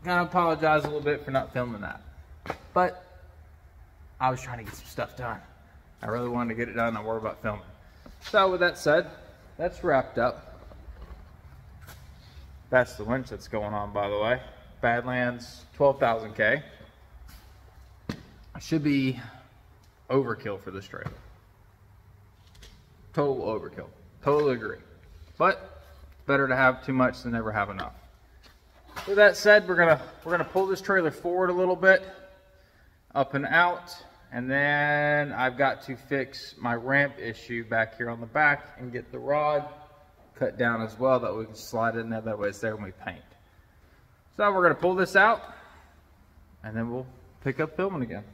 [SPEAKER 1] I'm going to apologize a little bit for not filming that, but I was trying to get some stuff done. I really wanted to get it done and not worry about filming. So with that said, that's wrapped up. That's the winch that's going on, by the way. Badlands 12,000K. Should be overkill for this trailer. Total overkill. Totally agree. But better to have too much than never have enough. With that said, we're gonna pull this trailer forward a little bit, up and out, and then I've got to fix my ramp issue back here on the back and get the rod cut down as well, that we can slide in there. That way it's there when we paint. So we're gonna pull this out, and then we'll pick up filming again.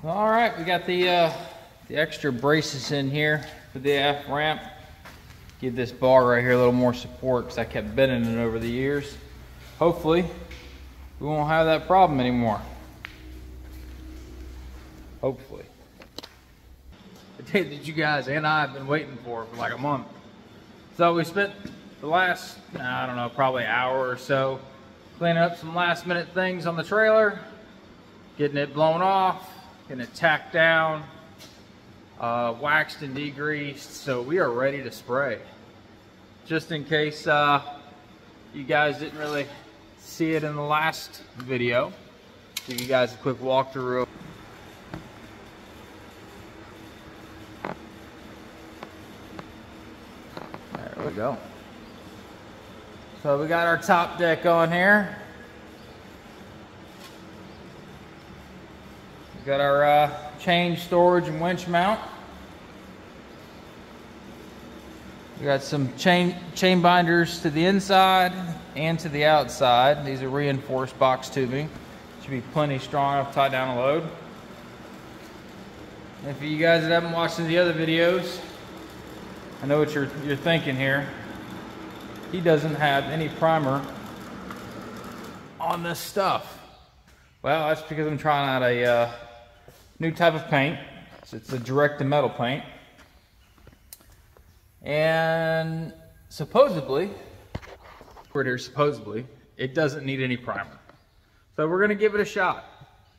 [SPEAKER 3] All right, we got the extra braces in here for the aft ramp. Give this bar right here a little more support because I kept bending it over the years. Hopefully, we won't have that problem anymore. Hopefully. The day that you guys and I have been waiting for like a month. So we spent the last, I don't know, probably hour or so Cleaning up some last minute things on the trailer, getting it blown off, getting it tacked down, waxed and degreased, so we are ready to spray. Just in case you guys didn't really see it in the last video, give you guys a quick walkthrough. There we go. So we got our top deck on here. We got our chain storage and winch mount. We got some chain binders to the inside and to the outside. These are reinforced box tubing. Should be plenty strong enough to tie down a load. And for you guys that haven't watched the other videos, I know what you're thinking here. He doesn't have any primer on this stuff. Well, that's because I'm trying out a new type of paint. It's a direct to metal paint. And supposedly, it doesn't need any primer. So we're gonna give it a shot.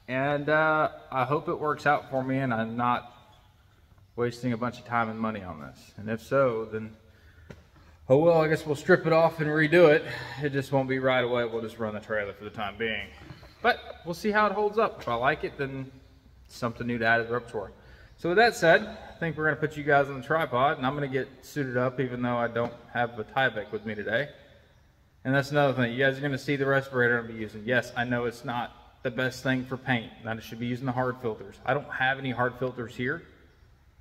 [SPEAKER 3] And I hope it works out for me and I'm not wasting a bunch of time and money on this. And if so, then oh well, I guess we'll strip it off and redo it. It just won't be right away. We'll just run the trailer for the time being. But we'll see how it holds up. If I like it, then something new to add to the repertoire. So with that said, I think we're gonna put you guys on the tripod and I'm gonna get suited up even though I don't have a Tyvek with me today. And that's another thing. You guys are gonna see the respirator I'm using. Yes, I know it's not the best thing for paint. I should be using the hard filters. I don't have any hard filters here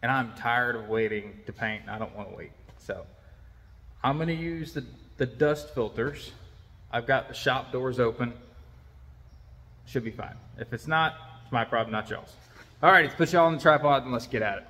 [SPEAKER 3] and I'm tired of waiting to paint and I don't wanna wait. So I'm gonna use the dust filters. I've got the shop doors open. Should be fine. If it's not, it's my problem, not y'all's. All right, let's put y'all on the tripod and let's get at it.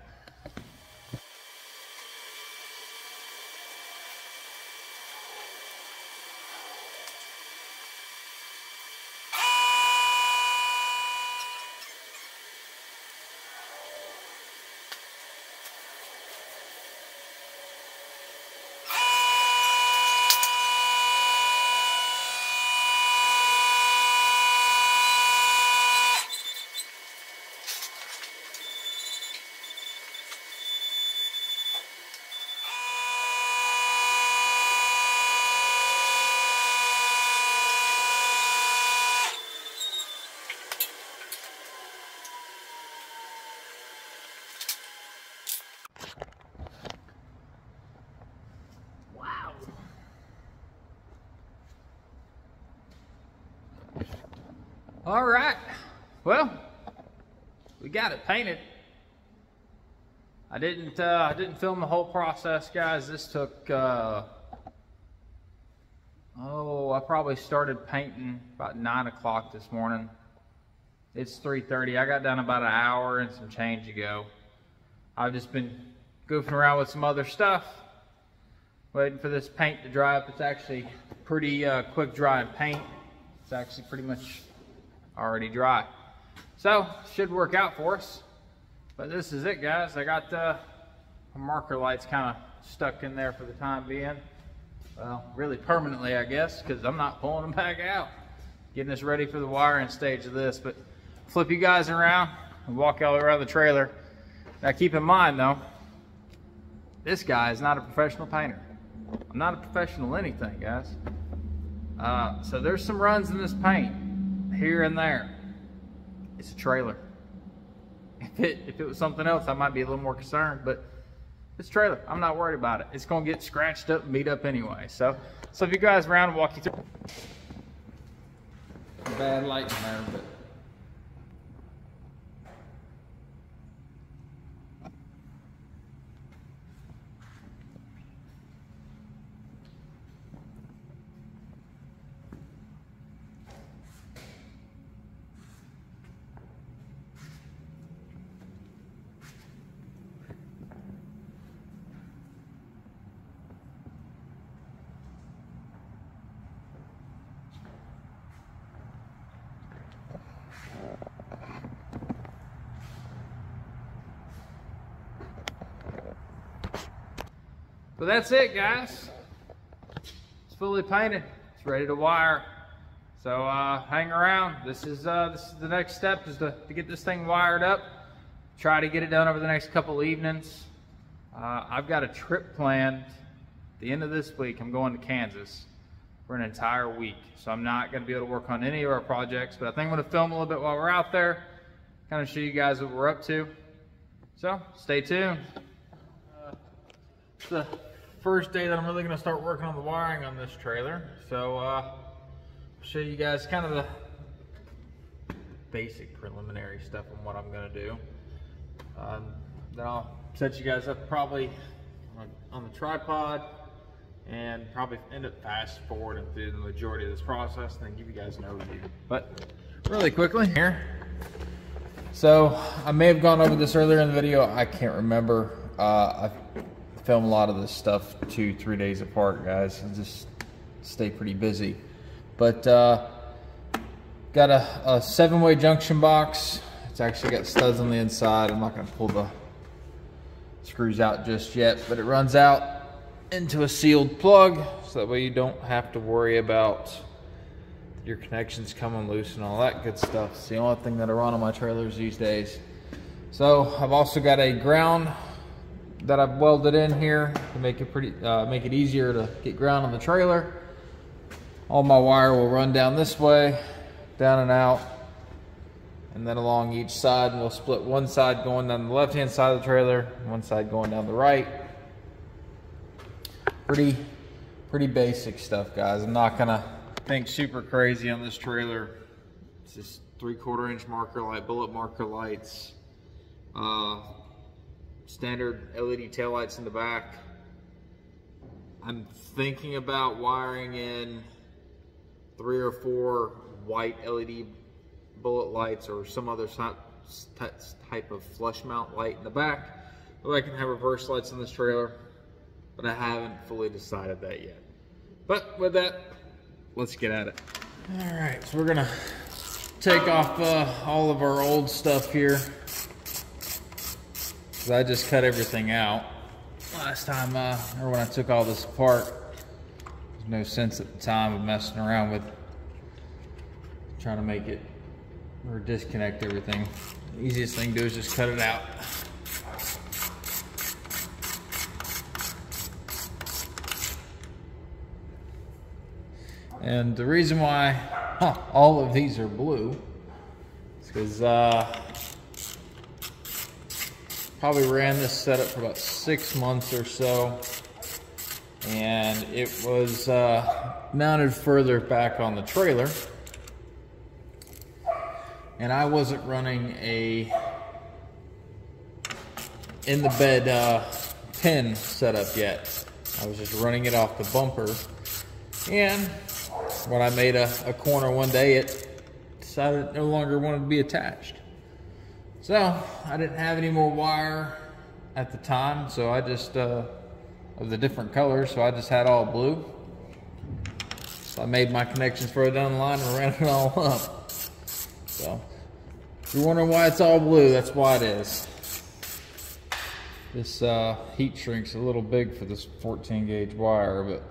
[SPEAKER 3] All right, well, we got it painted. I didn't film the whole process, guys. This took, I probably started painting about 9 o'clock this morning. It's 3:30. I got done about an hour and some change ago. I've just been goofing around with some other stuff, waiting for this paint to dry up. It's actually pretty quick drying paint. It's actually pretty much already dry. So, should work out for us. But this is it, guys. I got the marker lights kind of stuck in there for the time being. Well, really permanently, I guess, because I'm not pulling them back out. Getting us ready for the wiring stage of this. But flip you guys around and walk all around the trailer. Now, keep in mind, though, this guy is not a professional painter. I'm not a professional anything, guys. So there's some runs in this paint here and there. It's a trailer. If it was something else, I might be a little more concerned, but it's a trailer. I'm not worried about it. It's gonna get scratched up and beat up anyway. So if you guys around and walk you through. Bad light in there, but so that's it, guys. It's fully painted. It's ready to wire. So hang around. This is the next step, is to get this thing wired up. Try to get it done over the next couple evenings. I've got a trip planned at the end of this week. I'm going to Kansas for an entire week. So I'm not going to be able to work on any of our projects, but I think I'm going to film a little bit while we're out there, kind of show you guys what we're up to. So stay tuned. It's the first day that I'm really going to start working on the wiring on this trailer. So I'll show you guys kind of the basic preliminary stuff on what I'm going to do. Then I'll set you guys up probably on the tripod and probably end up fast forwarding through the majority of this process and then give you guys an overview. But really quickly here. So I may have gone over this earlier in the video. I can't remember. I film a lot of this stuff 2-3 days apart, guys, and just stay pretty busy. But got a 7-way junction box. It's actually got studs on the inside. I'm not going to pull the screws out just yet, but it runs out into a sealed plug, so that way you don't have to worry about your connections coming loose and all that good stuff. It's the only thing that I run on my trailers these days. So I've also got a ground that I've welded in here to make it make it easier to get ground on the trailer. All my wire will run down this way, down and out, and then along each side, and we'll split one side going down the left-hand side of the trailer, one side going down the right. Pretty basic stuff, guys. I'm not gonna think super crazy on this trailer. It's just 3/4 inch marker light, bullet marker lights, standard LED taillights in the back. I'm thinking about wiring in 3 or 4 white LED bullet lights or some other type of flush mount light in the back, so I can have reverse lights in this trailer, but I haven't fully decided that yet. But with that, let's get at it. All right, so we're gonna take off all of our old stuff here, because I just cut everything out last time, or when I took all this apart. There's no sense at the time of messing around with trying to make it or disconnect everything. The easiest thing to do is just cut it out. And the reason why all of these are blue is because probably ran this setup for about 6 months or so, and it was mounted further back on the trailer, and I wasn't running a in the bed pin setup yet. I was just running it off the bumper, and when I made a corner one day, it decided it no longer wanted to be attached. So I didn't have any more wire at the time, so I just of the different colors, so I just had all blue. So I made my connections further down the line and ran it all up. So if you're wondering why it's all blue, that's why it is. This heat shrink's a little big for this 14 gauge wire, but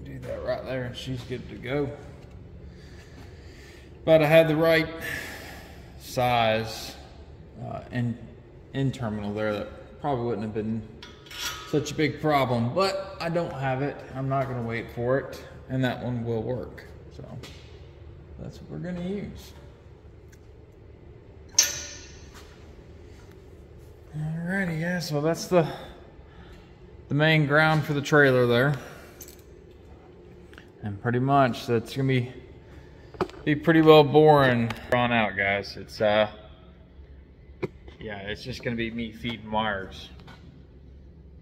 [SPEAKER 3] do that right there and she's good to go. But I had the right size in terminal there that probably wouldn't have been such a big problem, but I don't have it. I'm not going to wait for it, and that one will work. So that's what we're going to use. Alrighty, guys. Well, that's the main ground for the trailer there, and pretty much that's going to be pretty well boring drawn out, guys. It's yeah, it's just going to be me feeding wires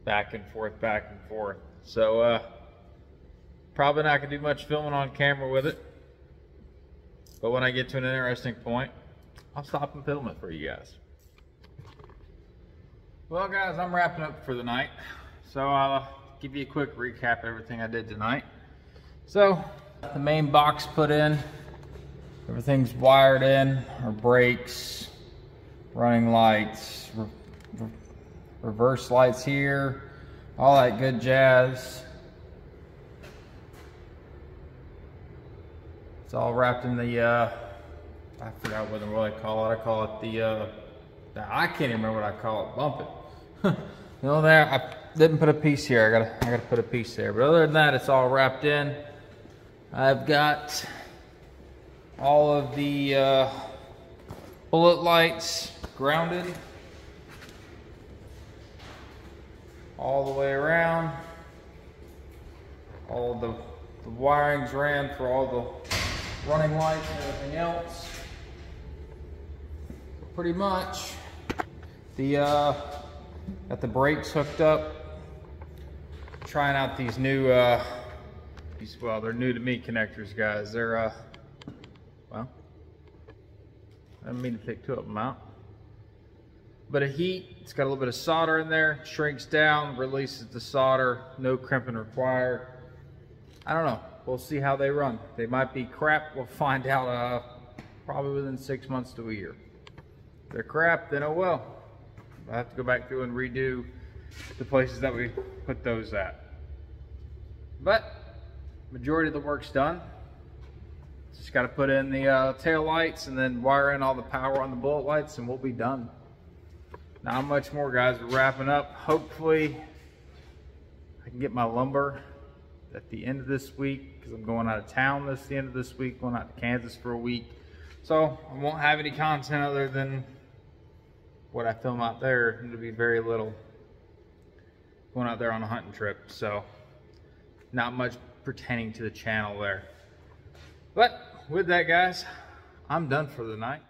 [SPEAKER 3] back and forth. So probably not going to do much filming on camera with it, but when I get to an interesting point, I'll stop and film it for you guys. Well, guys, I'm wrapping up for the night, so I'll give you a quick recap of everything I did tonight. So the main box put in, everything's wired in, our brakes, running lights, reverse lights here, all that good jazz.
[SPEAKER 1] It's all wrapped in the, I forgot what I call it. I call it the I can't even remember what I call it. Bump it. You know, there, I didn't put a piece here. I gotta put a piece there. But other than that, it's all wrapped in. I've got all of the bullet lights grounded all the way around. All the wirings ran for all the running lights and everything else. So pretty much, got the brakes hooked up. Trying out these new, well, they're new to me connectors, guys. They're, well, I didn't mean to take two of them out. But a heat, it's got a little bit of solder in there, shrinks down, releases the solder, no crimping required. I don't know, we'll see how they run. They might be crap, we'll find out probably within 6 months to a year. If they're crap, then oh well. I'll have to go back through and redo the places that we put those at. But majority of the work's done. Just got to put in the tail lights and then wire in all the power on the bullet lights and we'll be done. Not much more, guys. We're wrapping up. Hopefully I can get my lumber at the end of this week because I'm going out of town at the end of this week, going out to Kansas for a week. So I won't have any content other than what I film out there. It'll be very little. Going out there on a hunting trip, so not much pertaining to the channel there. But with that, guys, I'm done for the night.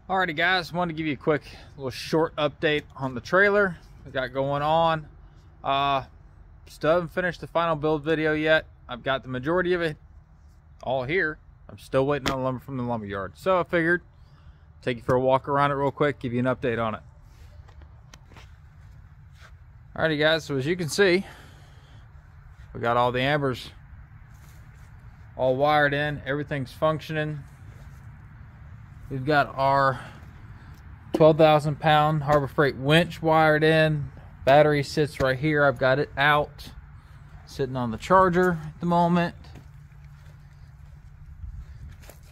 [SPEAKER 1] Alrighty, guys, wanted to give you a quick little short update on the trailer we got going on. Still haven't finished the final build video yet. I've got the majority of it all here. I'm still waiting on lumber from the lumber yard, so I figured take you for a walk around it real quick, give you an update on it. Alrighty, guys, so as you can see, we got all the ambers all wired in, everything's functioning. We've got our 12,000 pound Harbor Freight winch wired in. Battery sits right here. I've got it out, sitting on the charger at the moment.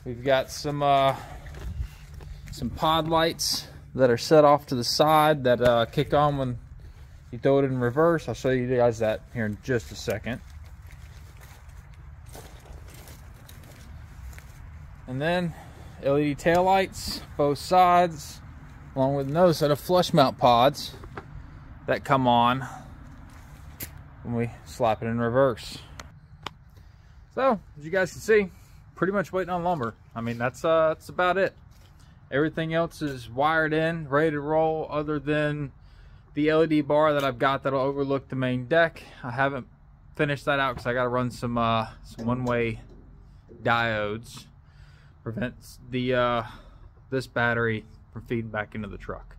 [SPEAKER 1] We've got some pod lights that are set off to the side that kick on when you throw it in reverse. I'll show you guys that here in just a second. And then LED tail lights, both sides, along with another set of flush mount pods that come on when we slap it in reverse. So, as you guys can see, pretty much waiting on lumber. I mean, that's about it. Everything else is wired in, ready to roll, other than the LED bar that I've got that'll overlook the main deck. I haven't finished that out because I got to run some one-way diodes. Prevents the this battery from feeding back into the truck.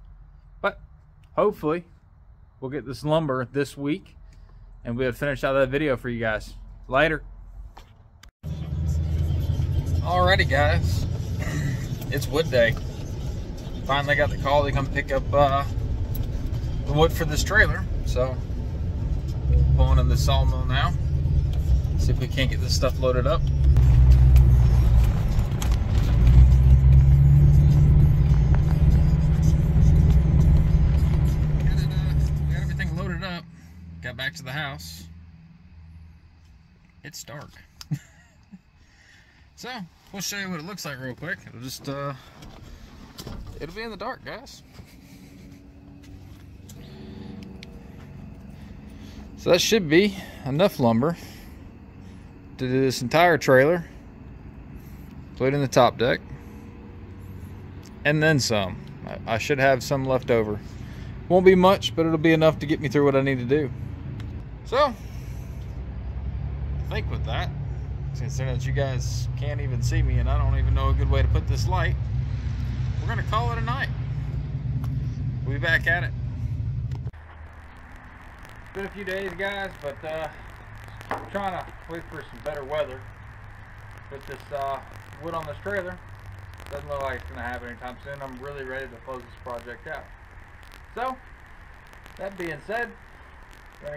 [SPEAKER 1] But hopefully we'll get this lumber this week and we'll finish out that video for you guys. Later. Alrighty, guys, it's wood day. Finally got the call to come pick up the wood for this trailer, so pulling in the sawmill now. See if we can't get this stuff loaded up. Got everything loaded up. Got back to the house. It's dark. So we'll show you what it looks like real quick. It'll just it'll be in the dark, guys. So that should be enough lumber to do this entire trailer, including the top deck, and then some. I should have some left over. Won't be much, but it'll be enough to get me through what I need to do. So I think with that, considering that you guys can't even see me and I don't even know a good way to put this light, we're gonna call it a night. We'll be back at it. It's been a few days, guys, but I'm trying to wait for some better weather. Put this wood on this trailer. Doesn't look like it's gonna happen anytime soon. I'm really ready to close this project out. So that being said, I'm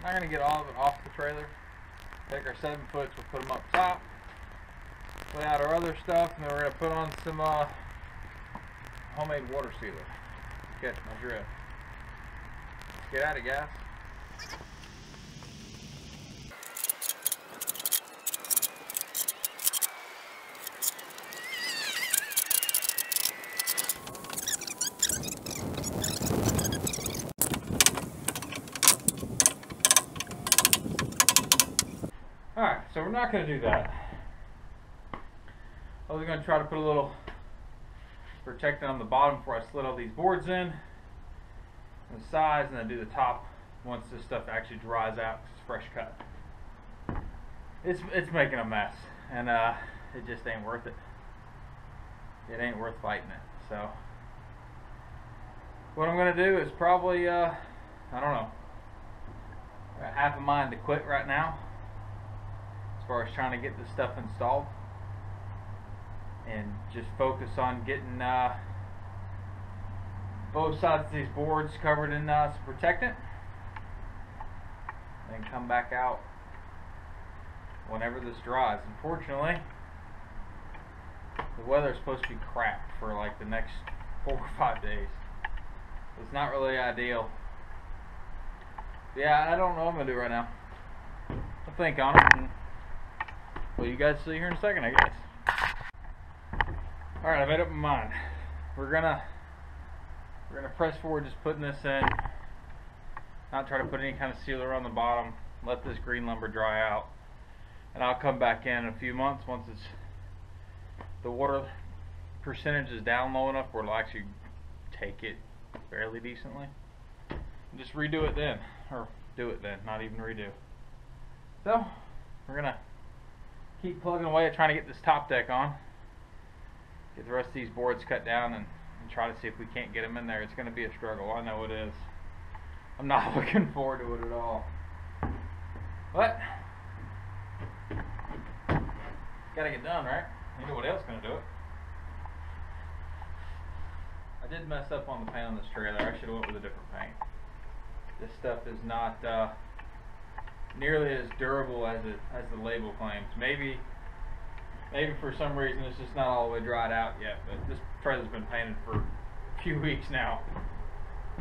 [SPEAKER 1] not gonna get all of it off the trailer.
[SPEAKER 3] Take our 7 foots, we'll put them up top, lay out our other stuff, and then we're going to put on some homemade water sealer. Catch my drift. Let's get at it, guys. Alright, so we're not going to do that. I was going to try to put a little protectant on the bottom before I slid all these boards in, and the sides, and then do the top once this stuff actually dries out because it's fresh cut. It's making a mess, and it just ain't worth it. It ain't worth fighting it. So what I'm going to do is probably, I don't know, got half a mind to quit right now as far as trying to get this stuff installed, and just focus on getting both sides of these boards covered in some protectant, then come back out whenever this dries. Unfortunately, the weather is supposed to be crap for like the next 4 or 5 days. It's not really ideal. Yeah, I don't know what I'm going to do right now. I'll think on it, and well, you guys see here in a second, I guess. Alright, I made up my mind. We're gonna press forward just putting this in. Not try to put any kind of sealer on the bottom. Let this green lumber dry out. And I'll come back in a few months once it's the water percentage is down low enough where it'll actually take it fairly decently. And just redo it then. Or do it then, not even redo. So, we're gonna keep plugging away at trying to get this top deck on. Get the rest of these boards cut down and try to see if we can't get them in there. It's going to be a struggle. I know it is. I'm not looking forward to it at all. But gotta get done, right? Ain't nobody else gonna do it. I did mess up on the paint on this trailer. I should have went with a different paint. This stuff is not nearly as durable as the label claims. Maybe for some reason it's just not all the way dried out yet, but this trailer's been painted for a few weeks now,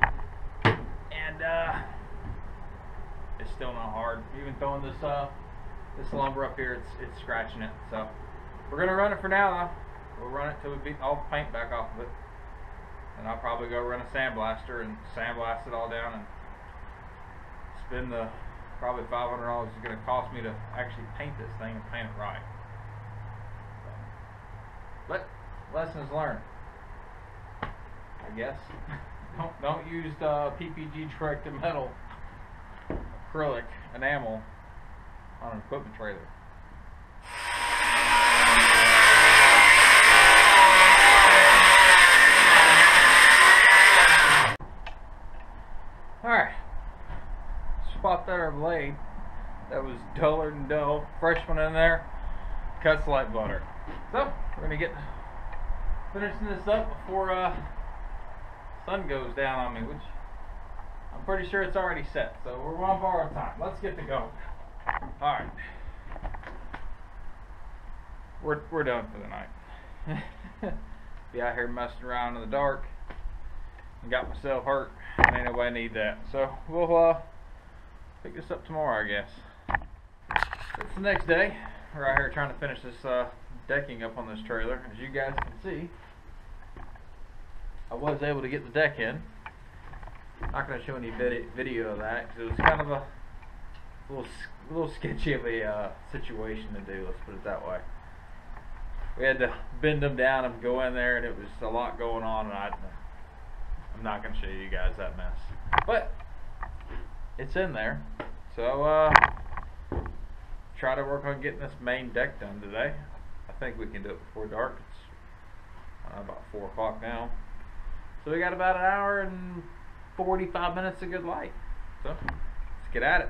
[SPEAKER 3] and it's still not hard. Even throwing this lumber up here, it's scratching it. So we're gonna run it for now though. We'll run it till we beat all the paint back off of it, and I'll probably go run a sandblaster and sandblast it all down and spend the probably $500 it's going to cost me to actually paint this thing and paint it right. But lessons learned, I guess. don't use PPG directed metal acrylic enamel on an equipment trailer. Alright, spot there a blade that was duller than dull. Fresh one in there, cuts like butter. So we're gonna get finishing this up before sun goes down on me, which I'm pretty sure it's already set. So we're on borrowed time. Let's get to go. All right, we're done for the night. Be out here messing around in the dark and got myself hurt. Ain't nobody need that. So we'll pick this up tomorrow, I guess. It's the next day. We're out here trying to finish this decking up on this trailer. As you guys can see, I was able to get the deck in. Not going to show any video of that because it was kind of a little sketchy of a situation to do. Let's put it that way. We had to bend them down and go in there, and it was a lot going on, and I'm not going to show you guys that mess. But it's in there. So try to work on getting this main deck done today. I think we can do it before dark. It's about 4 o'clock now. So we got about an hour and 45 minutes of good light. So let's get at it.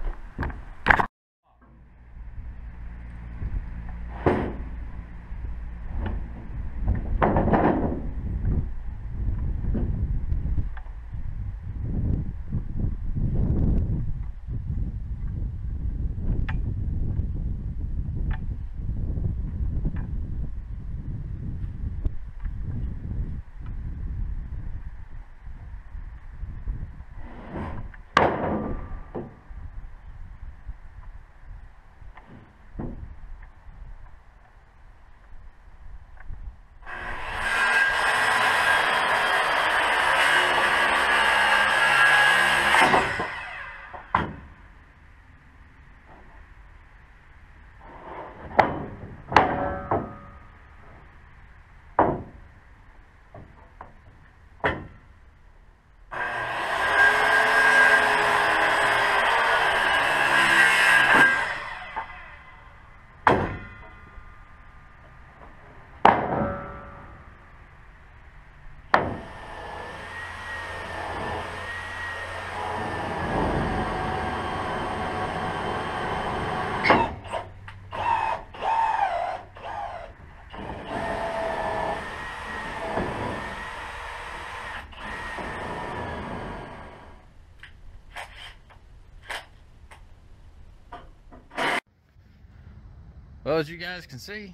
[SPEAKER 1] Well, as you guys can see,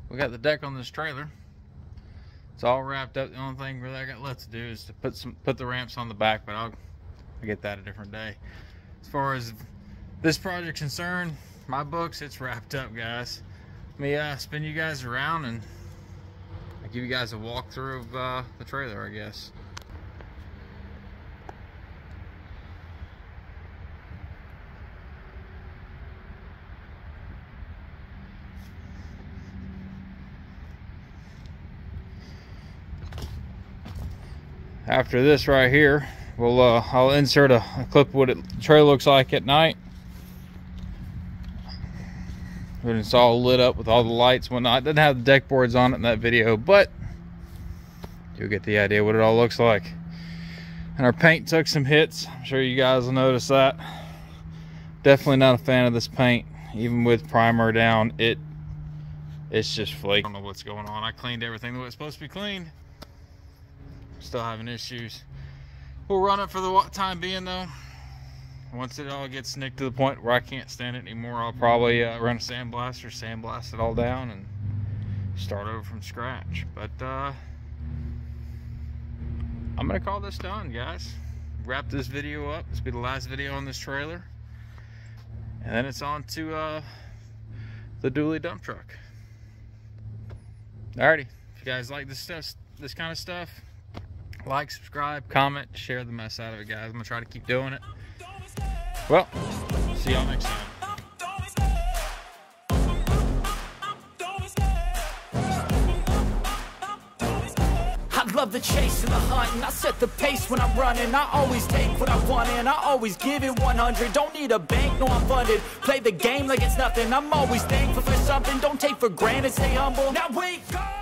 [SPEAKER 1] we got the deck on this trailer. It's all wrapped up. The only thing really I got left to do is to put the ramps on the back, but I'll get that a different day. As far as this project's concerned, my books, it's wrapped up, guys. Let me spin you guys around and I'll give you guys a walkthrough of the trailer, I guess. After this right here, I'll insert a clip of what the trailer looks like at night. But it's all lit up with all the lights and whatnot. It doesn't have the deck boards on it in that video, but you'll get the idea what it all looks like. And our paint took some hits. I'm sure you guys will notice that. Definitely not a fan of this paint. Even with primer down, it's just flaky. I don't know what's going on. I cleaned everything the way it's supposed to be cleaned. Still having issues. We'll run it for the time being though. Once it all gets nicked to the point where I can't stand it anymore, I'll probably run a sandblast it all down and start over from scratch. But I'm gonna call this done, guys. Wrap this video up. This will be the last video on this trailer, and then it's on to the dually dump truck. Alrighty, if you guys like this kind of stuff, like, subscribe, comment, share the mess out of it, guys. I'm gonna try to keep doing it. Well, see y'all next time.
[SPEAKER 2] I love the chase and the hunt, and I set the pace when I'm running. I always take what I want and I always give it 100. Don't need a bank, no I'm funded. Play the game like it's nothing. I'm always thankful for something. Don't take for granted, stay humble. Now wake up!